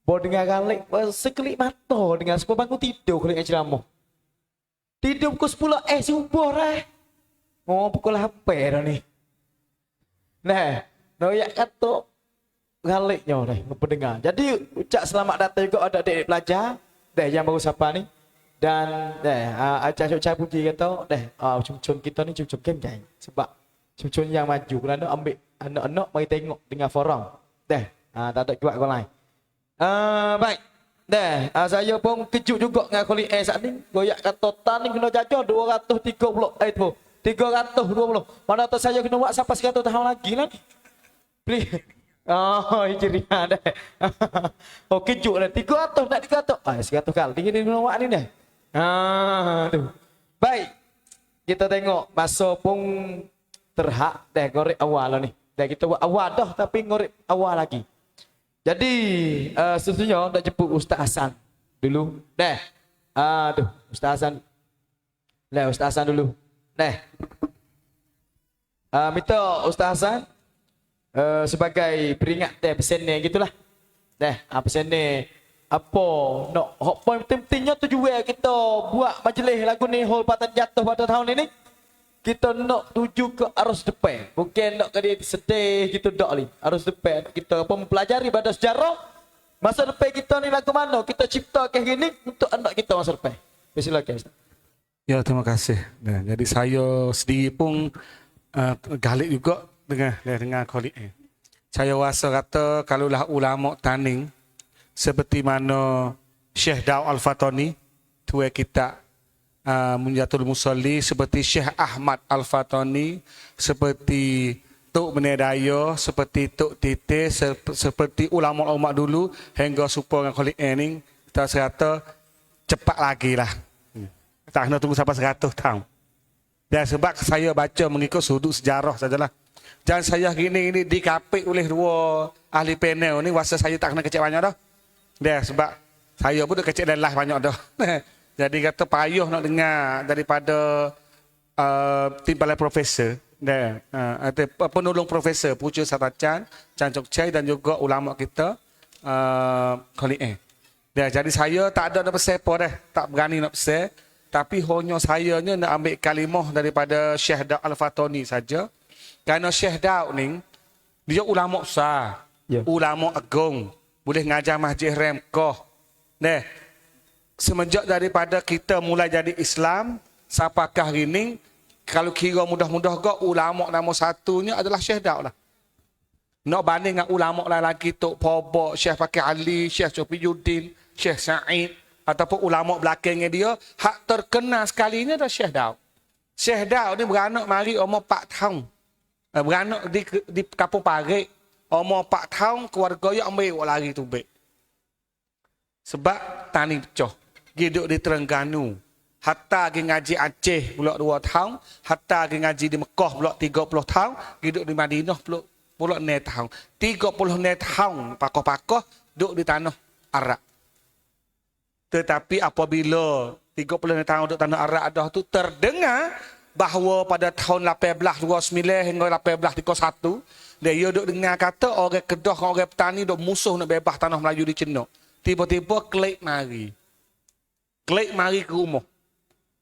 Bawa dengar kalik sekelip mata dengan sebab bangun tidur kulit ceramah. Tidur pukul 10 subuh lah. Oh pukul apa dah ni. Nah, noyak kata galiknya dah pendengar. Jadi ucap selamat datang juga ada adik pelajar dah yang baru siapa ni. Dan ucap puji kata cum-cum kita ni cum-cum game sebab cum-cum yang maju kerana ambil anak-anak mari tengok dengan forum. Dah, tak ada kuat kau lain. Baik. Dah, saya pun kejut juga dengan kulit saat ni. Goyak kata tan ni kena jaga 230 tu. 320. Mana tu saya kena buat sampai 100 tahun lagi lah ni. Please. Oh, hijriah dah. Oh, kejut dah. 300 nak 300. 100 kali dia kena buat ni dah. Tu. Baik. Kita tengok masa pun terhak dah ngorek awal lah ni. Dah kita buat awal dah tapi ngorek awal lagi. Jadi seterusnya nak jemput Ustaz Hasan dulu. Dah. Tu Ustaz Hasan. Lah Ustaz Hasan dulu. Dah. Minta Ustaz Hasan sebagai peringatan pesan ni gitulah. Dah, pesan ni apa nak hot point pentingnya tujuan kita buat majlis lagu ni hol Patan Jatuh pada tahun ini. Kita nak tuju ke arus depan. Bukan nak kena sedih gitu dak ni. Arus depan kita apa mempelajari pada sejarah masa depan kita ni lagu mana kita ciptakan gini untuk anak kita masa depan. Silakan Ustaz. Ya, terima kasih. Nah, jadi saya sendiri pun galik juga dengan kolik ni. Saya rasa kata kalaulah ulama taning seperti mana Syekh Daud Al-Fatani tuai kita Munjatul Musalli, seperti Syekh Ahmad Al-Fatani, seperti Tok Menedaya, seperti Tok Tite, seperti ulama-ulama dulu hingga supaya dengan kolik ni kita kata cepat lagi lah. Tak kena tunggu sampai 100 tahun. Dan sebab saya baca mengikut sudut sejarah sajalah. Dan saya gini dikapit oleh 2 ahli panel ni, wasa saya tak kena kecek banyak dah. Dan sebab saya pun dah kecek dan lah banyak dah. Jadi kata payuh nak dengar daripada timbalan profesor. Dan penolong profesor Puja Satacan, Chan Chok Chai dan juga ulama kita Kholi. Dan jadi saya tak ada nak pesan apa dah. Tak berani nak pesan. Tapi hanya saya nak ambil kalimah daripada Syekh Daud Al-Fatani saja. Kerana Syekh Daud ni, dia ulama besar. Yeah. Ulama agung. Boleh ngajar masjid Remkoh. Nah, semenjak daripada kita mulai jadi Islam, sampakah hari ni, kalau kira mudah-mudah ke, ulama nombor satunya adalah Syekh Daud lah. Nak banding dengan ulama lain lagi, Tok Pobok, Syekh Fakir Ali, Syekh Sofiyuddin, Syekh Sa'id, ataupun ulama belakangnya dia, hak terkenal sekalinya adalah Syekh Daud. Syekh Daud ni beranak mari umur 4 tahun. Beranak di Kampung Parit, umur 4 tahun, keluarga dia ambil lari tu baik. Sebab tani pecah. Hidup di Terengganu. Hatta pergi ngaji Aceh pula 2 tahun. Hatta pergi ngaji di Mekah pula 30 tahun. Hidup di Madinah pula 9 tahun. 30 tahun pakoh-pakoh duduk di tanah Arab. Tetapi apabila 30 tahun duduk tanah Arab dah tu terdengar bahawa pada tahun 1829 hingga 1831 dia duduk dengar kata orang Kedah, orang petani duk musuh nak bebas tanah Melayu di Cina. Tiba-tiba klik mari. Klik mari ke rumah.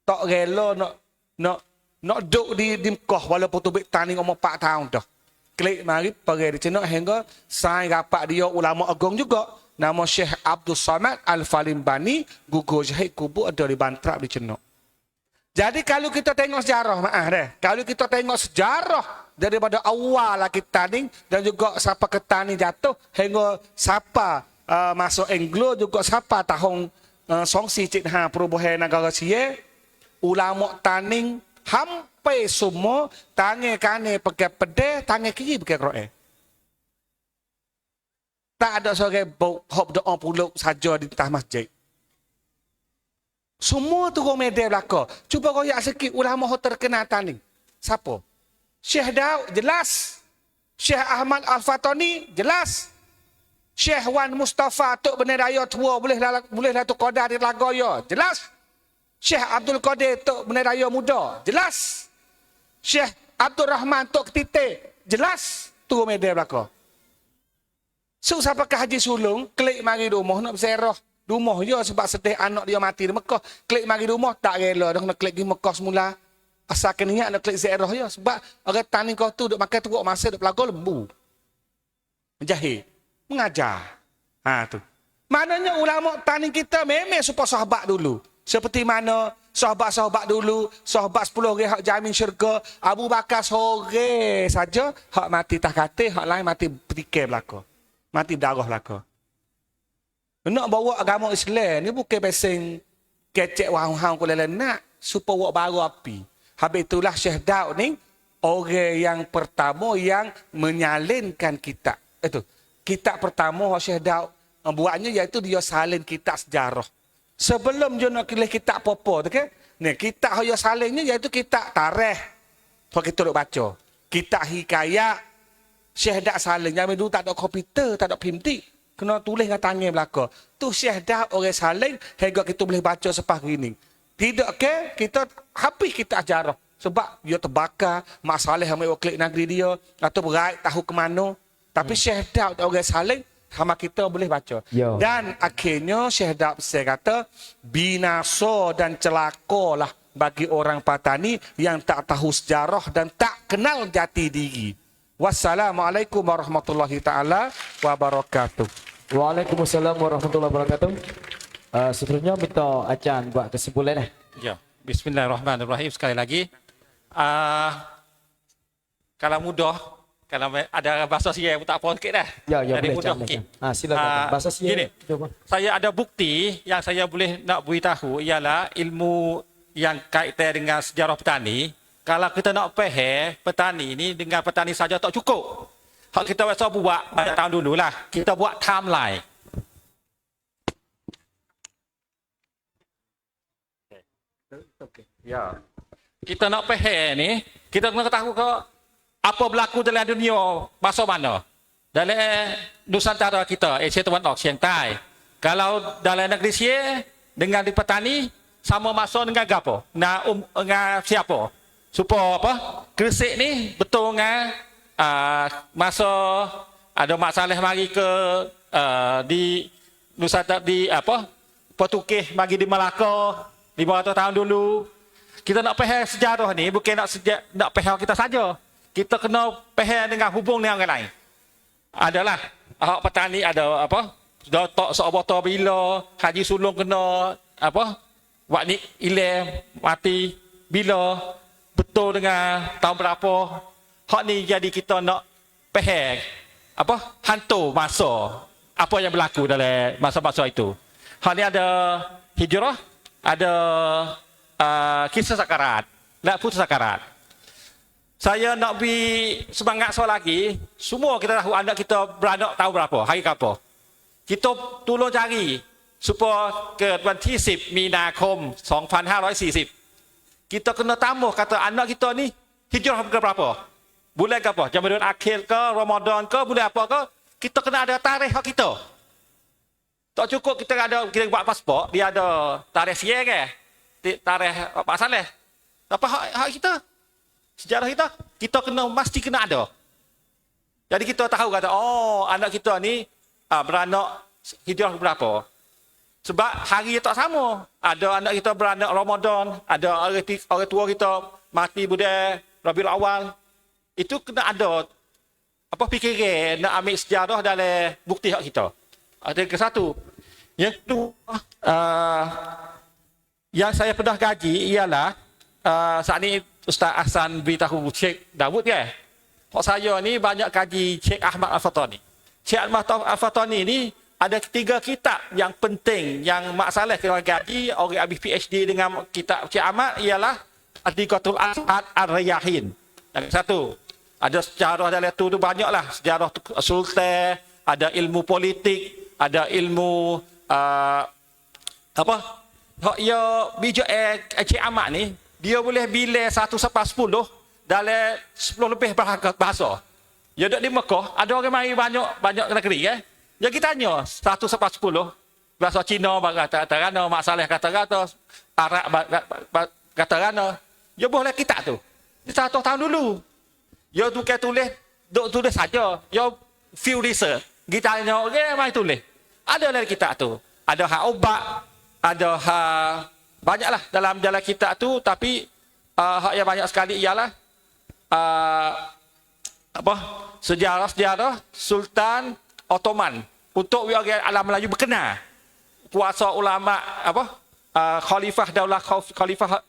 Tak rela nak duduk di Mekah walaupun tu petani umur 4 tahun dah. Klik mari pergi di Cina hingga sai rapat dia ulama agung juga. Nama Syekh Abdul Samad Al-Falimbani, gugur jahit kubur ada di Bantrap di Cina. Jadi kalau kita tengok sejarah, kalau kita tengok sejarah daripada awal lagi tanding dan juga siapa ketani jatuh hingga siapa masuk Anglo juga siapa tahun songsi citha perubahan negara Sia, ulama tanding hampir semua tangan kanan pakai pedih, tangan kiri pakai Quran. Tak ada seorang hop doa puluk saja di tengah masjid. Semua tu orang media belaka. Cuba koyak sikit ulama terkenal tani. Siapa? Syekh Daud jelas. Syekh Ahmad Al-Fatani jelas. Syekh Wan Mustafa Tok Benar Raya tua boleh Datuk Qadar di Lagoya jelas. Syekh Abdul Qadir Tok Benar Raya muda jelas. Syekh Abdul Rahman Tok Ketite jelas. Tu orang media belaka. So siapa ke Haji Sulung, klik mari rumah nak berserah. Rumah dia sebab sedih anak dia mati di Mekah. Klik mari rumah tak rela dah nak klik di Mekah semula. Asalkan niat nak klik ziarah dia sebab orang tani kau tu duk makan teruk masa duk pelago lembu. Menjahit, mengajar. Tu. Maknanya ulama tani kita memang supaya sahabat dulu. Seperti mana sahabat-sahabat dulu, sahabat 10 orang hak jamin syurga, Abu Bakar sore saja hak mati tak kata, hak lain mati bertikai belaka. Mati darah belaka. Nak bawa agama Islam ni bukan pesing kecek wahang-wahang kula nak supaya buat baru api. Habis itulah Syekh Daud ni orang yang pertama yang menyalinkan kitab. Itu. Kitab pertama Syekh Daud buatnya iaitu dia salin kitab sejarah. Sebelum dia nak pilih kitab apa-apa tu kan. Ni kitab dia salinnya iaitu kitab tarikh. So kita duk baca. Kitab hikayat Syekh Daud salin. Yang dulu tak ada komputer, tak ada printing. Kena tulis dengan tangan belaka. Tu Syekh Daud orang salin, hingga kita boleh baca sepah gini. Tidak ke, kita habis kita ajarah. Sebab dia terbakar, masalah yang mereka klik negeri dia, atau berat tahu ke mana. Tapi Syekh Daud orang salin, sama kita boleh baca. Yo. Dan akhirnya Syekh Daud saya kata, binasa dan celakalah bagi orang Patani yang tak tahu sejarah dan tak kenal jati diri. Wassalamualaikum warahmatullahi ta'ala wabarakatuh. Waalaikumsalam warahmatullahi wabarakatuh. Seterusnya minta Acan buat kesimpulan dah. Ya, bismillahirrahmanirrahim sekali lagi. Kalau mudah, kalau ada bahasa Sia pun tak apa sikit dah. Ya, jadi boleh mudah Acan. sikit. Silakan. Bahasa Sia. Gini, Coba. saya ada bukti yang saya boleh nak beritahu ialah ilmu yang kaitan dengan sejarah petani. Kalau kita nak faham petani ni dengan petani saja tak cukup. Hak kita biasa buat banyak tahun dululah. Kita buat timeline. Ya. Kita nak faham ni, kita kena tahu ke apa berlaku dalam dunia masa mana. Dalam Nusantara kita, Asia Tenggara, Siantai. Kalau dalam negeri Sia dengan di petani sama masa dengan apa? Dengan siapa? Supaya apa? Gresik ni betul dengan masa ada masalah mari ke di Nusantara di apa? Portugis mari di Melaka 500 tahun dulu. Kita nak faham sejarah ni bukan nak faham kita saja. Kita kena faham dengan hubung dengan orang lain. Adalah hak petani ada apa? Sudah tak seabata bila Haji Sulung kena apa? Wak ni ilang mati bila betul dengan tahun berapa. Hak ni jadi kita nak faham apa? Hantu masa apa yang berlaku dalam masa-masa itu. Hak ni ada hijrah, ada kisah sakarat, nak putus sakarat. Saya nak beri semangat soal lagi. Semua kita tahu anak kita beranak tahu berapa, hari apa. Kita tolong cari supaya keวันที่10 มีนาคม 2540 kita kena tambah kata anak kita ni hijrah ke berapa? Bulan ke apa? Ramadan akhir ke, Ramadan ke, bulan apa ke? Kita kena ada tarikh hak kita. Tak cukup kita buat pasport, dia ada tarikh siang ke? Tarikh Pak Saleh. Apa hak kita? Sejarah kita mesti kena ada. Jadi kita tahu kata, oh anak kita ni beranak hijrah berapa? Sebab hari tak sama. Ada anak kita beranak Ramadan, ada orang tua kita mati budak Rabiul Awal. Itu kena ada apa fikiran nak ambil sejarah dalam bukti hak kita. Ada ke satu. Yang kedua, yang saya pernah kaji ialah saat ni Ustaz Ahsan beritahu Cik Dawud kan. Hak saya ni banyak kaji Cik Ahmad Al-Fatani. Cik Ahmad Al-Fatani ni ada 3 kitab yang penting yang Mak Saleh kena kaji orang habis PhD dengan kitab Cik Ahmad ialah Atiqatul As'ad Ar-Riyahin. Yang satu, ada sejarah dalam tu banyaklah, sejarah sultan, ada ilmu politik, ada ilmu apa? Hak ya bijak Cik Ahmad ni dia boleh bila 1 sampai 10 dalam 10 lebih bahasa. Ya dak di Mekah ada orang mari banyak negeri kan. Ya kita tanya 1 sampai 10 bahasa Cina kata-kata, Mak Saleh kata-kata, Arab kata-kata. Ya boleh kita tu. 100 tahun dulu. Ya tu ke tulis saja. Ya few research. Kita tanya orang mari tulis. Ada dalam kitab tu. Ada hak obat, ada hak banyaklah dalam kitab tu, tapi hak yang banyak sekali ialah apa? Sejarah Sultan Ottoman untuk orang alam Melayu berkenal. Kuasa ulama apa? Khalifah Daulah Khalifah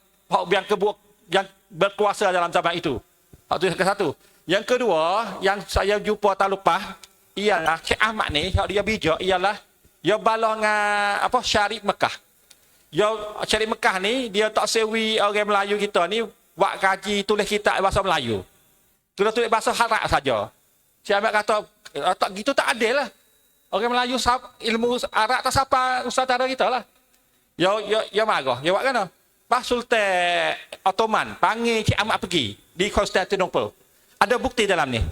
yang berkuasa dalam zaman itu. Itu yang satu. Yang kedua, yang saya jumpa tak lupa ialah Cik Ahmad ni, yang dia bijak ialah dia balong apa Syarif Mekah. Dia Syarif Mekah ni dia tak sewi orang Melayu kita ni buat kaji tulis kitab bahasa Melayu. Tulis bahasa Arab saja. Cik Ahmad kata tak gitu tak adil lah. Orang Melayu ilmu Arab tak siapa nusantara kita lah. Ya marah. Ya buat kena. Pas Sultan Ottoman panggil Cik Ahmad pergi di Konstantinopel. Ada bukti dalam ni.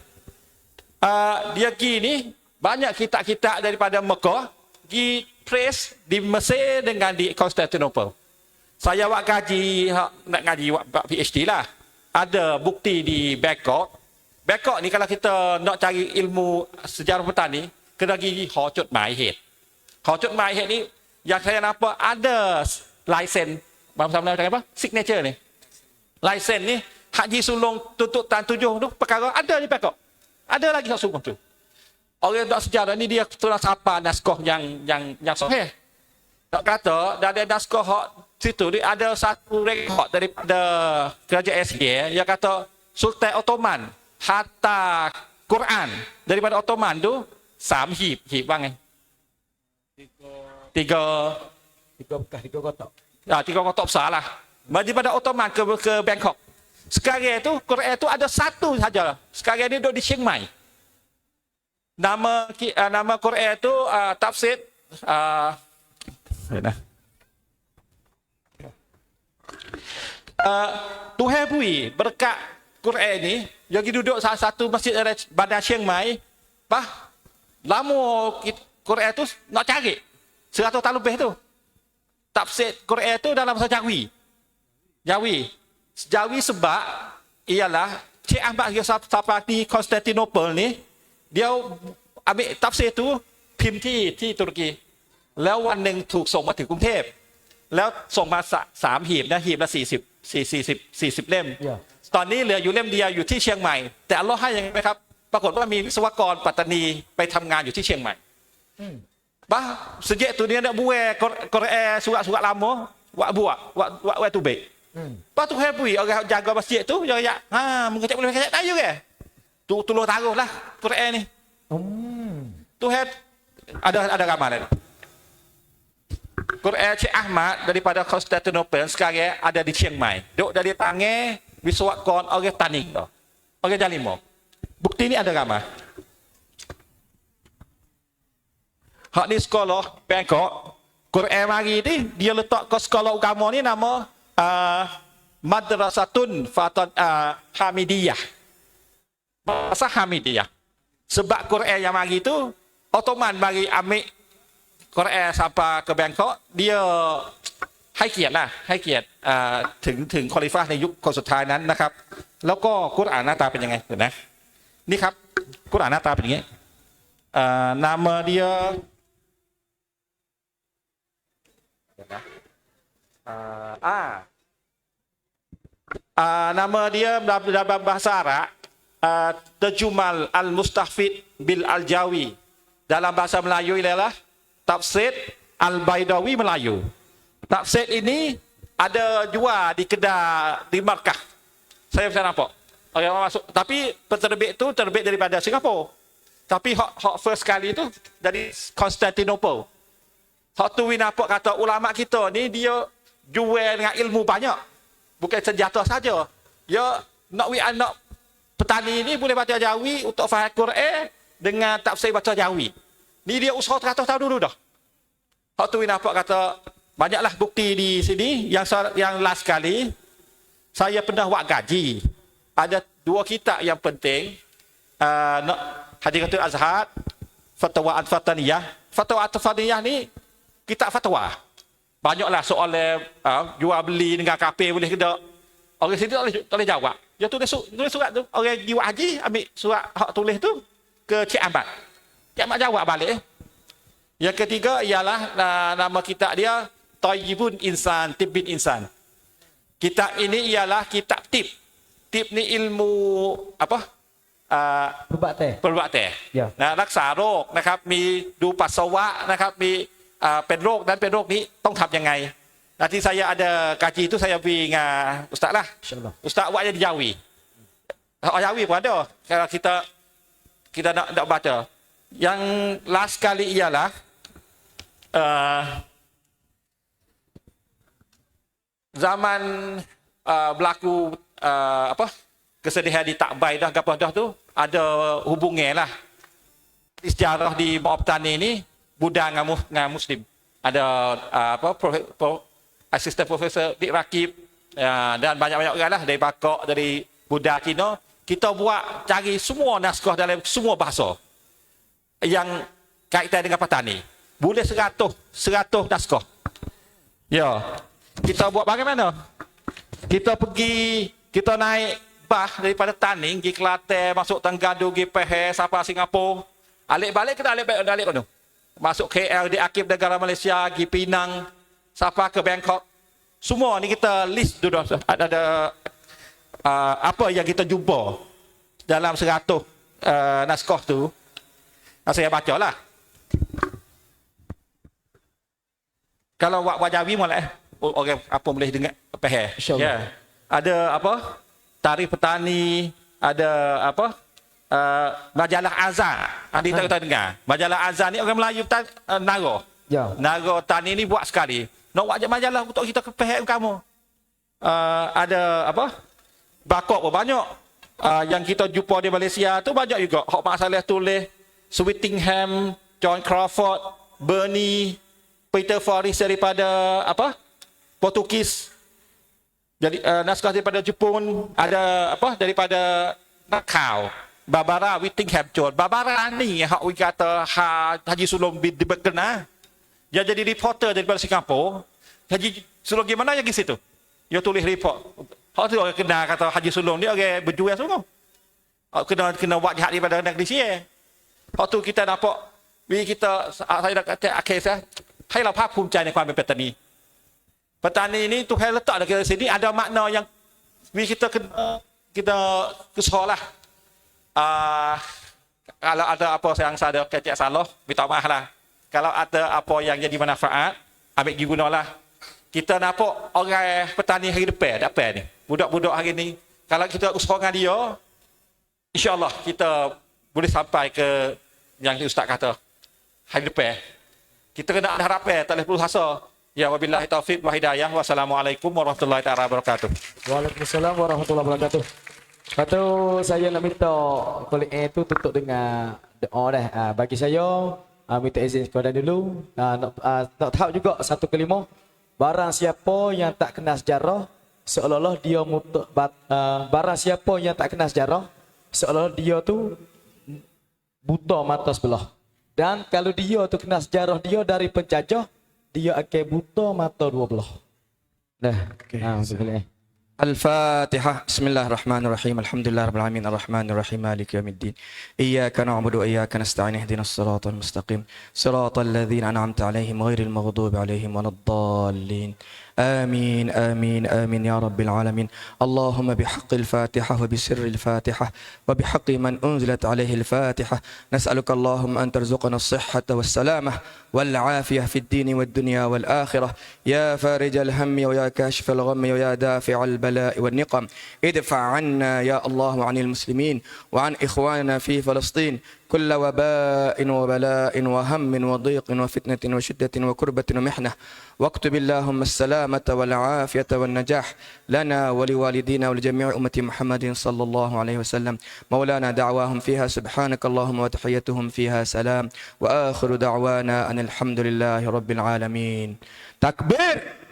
Dia pergi ni banyak kitab-kitab daripada Mekah di trace di Mesir dengan di Konstantinopel. Saya buat kaji, nak ngaji buat PhD lah. Ada bukti di Bangkok. Bangkok ni kalau kita nak cari ilmu sejarah petani, kena pergi Hot Mai Head. Hot Mai Head ni yang saya nampak ada lisen, sama-sama apa? Signature ni. Lisen ni Haji Sulong tuntutan 7 tu perkara ada di Bangkok. Ada lagi hak sulung tu. Orang dak sejarah ni dia tulis apa naskah yang sahih. Tak kata dari naskah hak situ dia ada satu rekod daripada kerajaan SG yang kata Sultan Ottoman hatta Quran daripada Ottoman tu 3 hib bang. 3 kotak. Ya, 3 kotak besar lah. Daripada Ottoman ke Bangkok. Sekarang tu Quran tu ada satu saja. Sekarang ni duduk di Chiang Mai. Nama Quran tu tafsir Tuhan bui berkat Quran ni yang duduk salah satu masjid Bandar Chiang Mai. Lama Quran tu nak cari 100 tahun lebih tu. Tafsir Quran tu dalam bahasa Jawi sebab ialah Cik Ahmad sampai di Konstantinopel ni dia ambil tafsir tuพิมพ์ที่ตุรกีแล้ววันหนึ่งถูกส่งมาถึงกรุงเทพแล้วส่งมา3หีบนะหีบละ40 เล่ม ตอนนี้เหลืออยู่เล่มเดียวอยู่ที่เชียงใหม่แต่อัลเลาะห์ให้ยังไงไหมครับปรากฏว่ามีวิศวกรปัตตานีไปทำงานอยู่ที่เชียงใหม่sejak tu dia nak buat Quran surat-surat lama buat tu baik. Lepas tu happy orang jaga masjid tu dia mengecek boleh mengecek tahu ke? Tolong taruhlah Quran ni. Tu ada ramalan. Quran Cik Ahmad daripada Konstantinopel sekarang ada di Chiang Mai. Duk dari tangan wiswakon orang Taning tu. Orang Jalimo. Bukti ni ada ramai. Hak ni sekolah Bangkok Quran mari ni dia letak ke sekolah agama ni nama Madrasatun Hamidiyah. Bahasa Hamidiyah. Sebab Quran yang mari tu Ottoman mari ambil Quran sampai ke Bangkok, diaให้เกียรตินะให้เกียรติถึงคอลิฟะในยุคคนสุดท้ายนั้นนะครับแล้วก็กุรอานหน้าตาเป็นยังไงเห็นไหมนี่ครับกุรอานหน้าตาเป็นอย่างนี้nama dia nama dia dalam bahasa Arab Terjumal Al-Mustafid Bil Al-Jawi. Dalam bahasa Melayu ialah Tafsir Al-Baidawi Melayu. Tafsir ini ada jual di kedai di Markah. Saya bisa nampak. Orang masuk. Tapi penerbit itu terbit daripada Singapura. Tapi hak first kali itu dari Konstantinopel. Hak tu nampak kata ulama kita ni dia jual dengan ilmu banyak. Bukan senjata saja. Ya nak petani ni boleh baca Jawi untuk faham Quran dengan tafsir baca Jawi. Ni dia usaha 100 tahun dulu dah. Hak tu nampak kata banyaklah bukti di sini yang last kali saya pernah buat gaji. Ada 2 kitab yang penting. Hadiratul Azhar, Fatwa Al-Fataniyah. Fatwa Al-Fataniyah ni kitab fatwa. Banyaklah soalan jual beli dengan kafir boleh ke tak. Orang sini tak boleh jawab. Dia tulis surat tu. Orang jiwa haji ambil surat hak tulis tu ke Cik Ahmad. Cik Ahmad jawab balik. Yang ketiga ialah nama kitab dia Tayyibun Insan, Tibbin Insan. Kitab ini ialah kitab tip. Tip ni ilmu apa? ประวัติ นะรักษาโรคนะครับมีดูปัสสาวะนะครับมีเป็นโรคนั้นเป็นโรคนี้ต้องทำยังไง Nanti saya ada kaji itu saya pergi dengan ustaz lah. Ustaz buatnya di Jawi. Jawi pun ada. Kalau kita nak baca. Yang last kali ialah zaman berlaku kesedihan di Takbai dah gapo dah tu ada hubungan lah. Sejarah di Maaf Tani ni Buddha dengan Muslim. Ada asisten profesor Dik Rakib dan banyak-banyak orang lah dari Bakok, dari Buddha Cina. Kita buat cari semua naskah dalam semua bahasa yang kaitan dengan petani. Boleh 100 naskah. Ya. Kita buat bagaimana? Kita pergi, kita naik bah daripada Taning, pergi Kelantan, masuk Tengganu, pergi Pahang, sampai Singapura. Alik-balik kita alik kono. Masuk KL, di Akib negara Malaysia, pergi Penang, sampai ke Bangkok. Semua ni kita list dulu. Ada apa yang kita jumpa dalam 100 naskah tu. Saya baca lah. Kalau buat Jawi mulai orang apa boleh dengar Pahang. Ya. Ada apa? Tarikh petani, ada apa? Majalah Azan. Anda tak dengar. Majalah Azan ni orang Melayu Nara. Ya. Nara tani ni buat sekali. Nak buat majalah untuk kita kepehek kamu. Ada apa? Bakok pun banyak. Yang kita jumpa di Malaysia tu banyak juga. Hak masalah tulis Swettingham, John Crawford, Bernie, Peter Forrest daripada apa? Portugis. Jadi naskah daripada Jepun, ada apa? Daripada Nakau, Barbara Whittingham John. Barbara ni hak kata Haji Sulom bin Dibekena. Dia jadi reporter daripada Singapura. Haji Sulom gimana yang di situ? Dia tulis report. Hak tu orang kena kata Haji Sulom dia orang berjual semua. Kena buat jahat daripada negeri sini. Hak tu kita dapat kita saya nak kata akhir saya, haiเราภาคภูมิใจในความเป็นpetani. Petani ini Tuhan letak dekat sini ada makna yang kita kesolah. Kalau ada apa yang saya ada kecek salah, minta maaf lah. Kalau ada apa yang jadi manfaat, ambil gunalah. Kita nampak orang petani hari depan, apa ni? Budak-budak hari ni, kalau kita usaha dengan dia, insya-Allah kita boleh sampai ke yang ustaz kata hari depan. Kita kena ada harapan, tak boleh putus asa. Ya wabillahi taufiq wa hidayah. Wassalamualaikum warahmatullahi taala wabarakatuh. Waalaikumsalam warahmatullahi wabarakatuh. Lepas tu saya nak minta kulit itu tutup dengan doa dah. Bagi saya minta izin kepada dulu. Nak tahu juga satu kelima. Barang siapa yang tak kenal sejarah, seolah-olah dia barang siapa yang tak kenal sejarah, seolah-olah dia tu buta mata sebelah. Dan kalau dia tu kenal sejarah dia dari penjajah, dia akan buta mata dua belah. Nah, boleh. الفاتحة بسم الله الرحمن الرحيم الحمد لله رب العالمين الرحمن الرحيم مالك يوم الدين إياك نعبد وإياك نستعين اهدنا الصراط المستقيم صراط الذين أنعمت عليهم غير المغضوب عليهم ولا الضالين آمين آمين آمين يا رب العالمين اللهم بحق الفاتحة وبسر الفاتحة وبحق من أنزلت عليه الفاتحة نسألك اللهم أن ترزقنا الصحة والسلامة والعافية في الدين والدنيا والآخرة يا فارج الهم ويا كاشف الغم ويا دافع البلاء والنقم ادفع عنا يا الله عن المسلمين وعن إخواننا في فلسطين كل وباء وبلاء وهم وضيق وفتنة وشدة وكربة ومحنة واكتب اللهم السلامة والعافية والنجاح لنا ولوالدينا ولجميع أمة محمد صلى الله عليه وسلم مولانا دعواهم فيها سبحانك اللهم وتحيتهم فيها سلام وآخر دعوانا أن الحمد لله رب العالمين تكبير